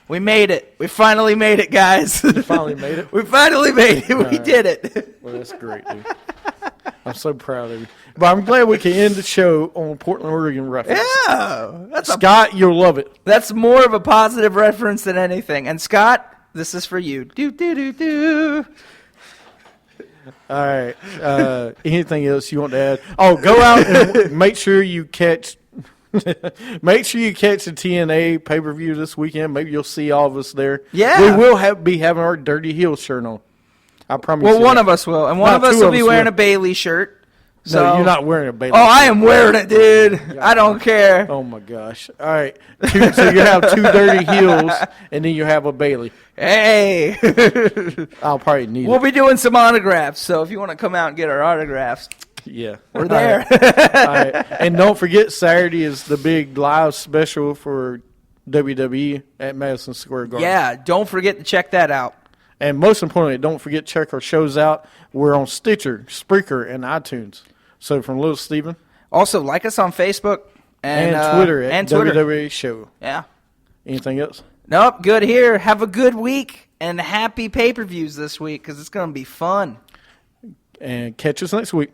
We made it. We finally made it, guys. We finally made it? We finally made it. We did it. Well, that's great, dude. I'm so proud of you. But I'm glad we can end the show on Portland, Oregon reference. Yeah. Scott, you'll love it. That's more of a positive reference than anything. And Scott, this is for you. Do, do, do, do. All right. Anything else you want to add? Oh, go out and make sure you catch the TNA pay-per-view this weekend. Maybe you'll see all of us there. Yeah. We will be having our Dirty Heels shirt on. I promise you. Well, one of us will. And one of us will be wearing a Bailey shirt. So. No, you're not wearing a Bailey shirt. Oh, I shirt. am wearing it, dude. I don't care. Oh, my gosh. All right. So you have two Dirty Heels, and then you have a Bailey. Hey. I'll probably need it. We'll be doing some autographs, so if you want to come out and get our autographs, yeah, we're there. All right. And don't forget, Saturday is the big live special for WWE at Madison Square Garden. Yeah, don't forget to check that out. And most importantly, don't forget to check our shows out. We're on Stitcher, Spreaker, and iTunes. So from Little Steven. Also, like us on Facebook and Twitter at WWE Show. Yeah. Anything else? Nope, good here. Have a good week and happy pay-per-views this week because it's going to be fun. And catch us next week.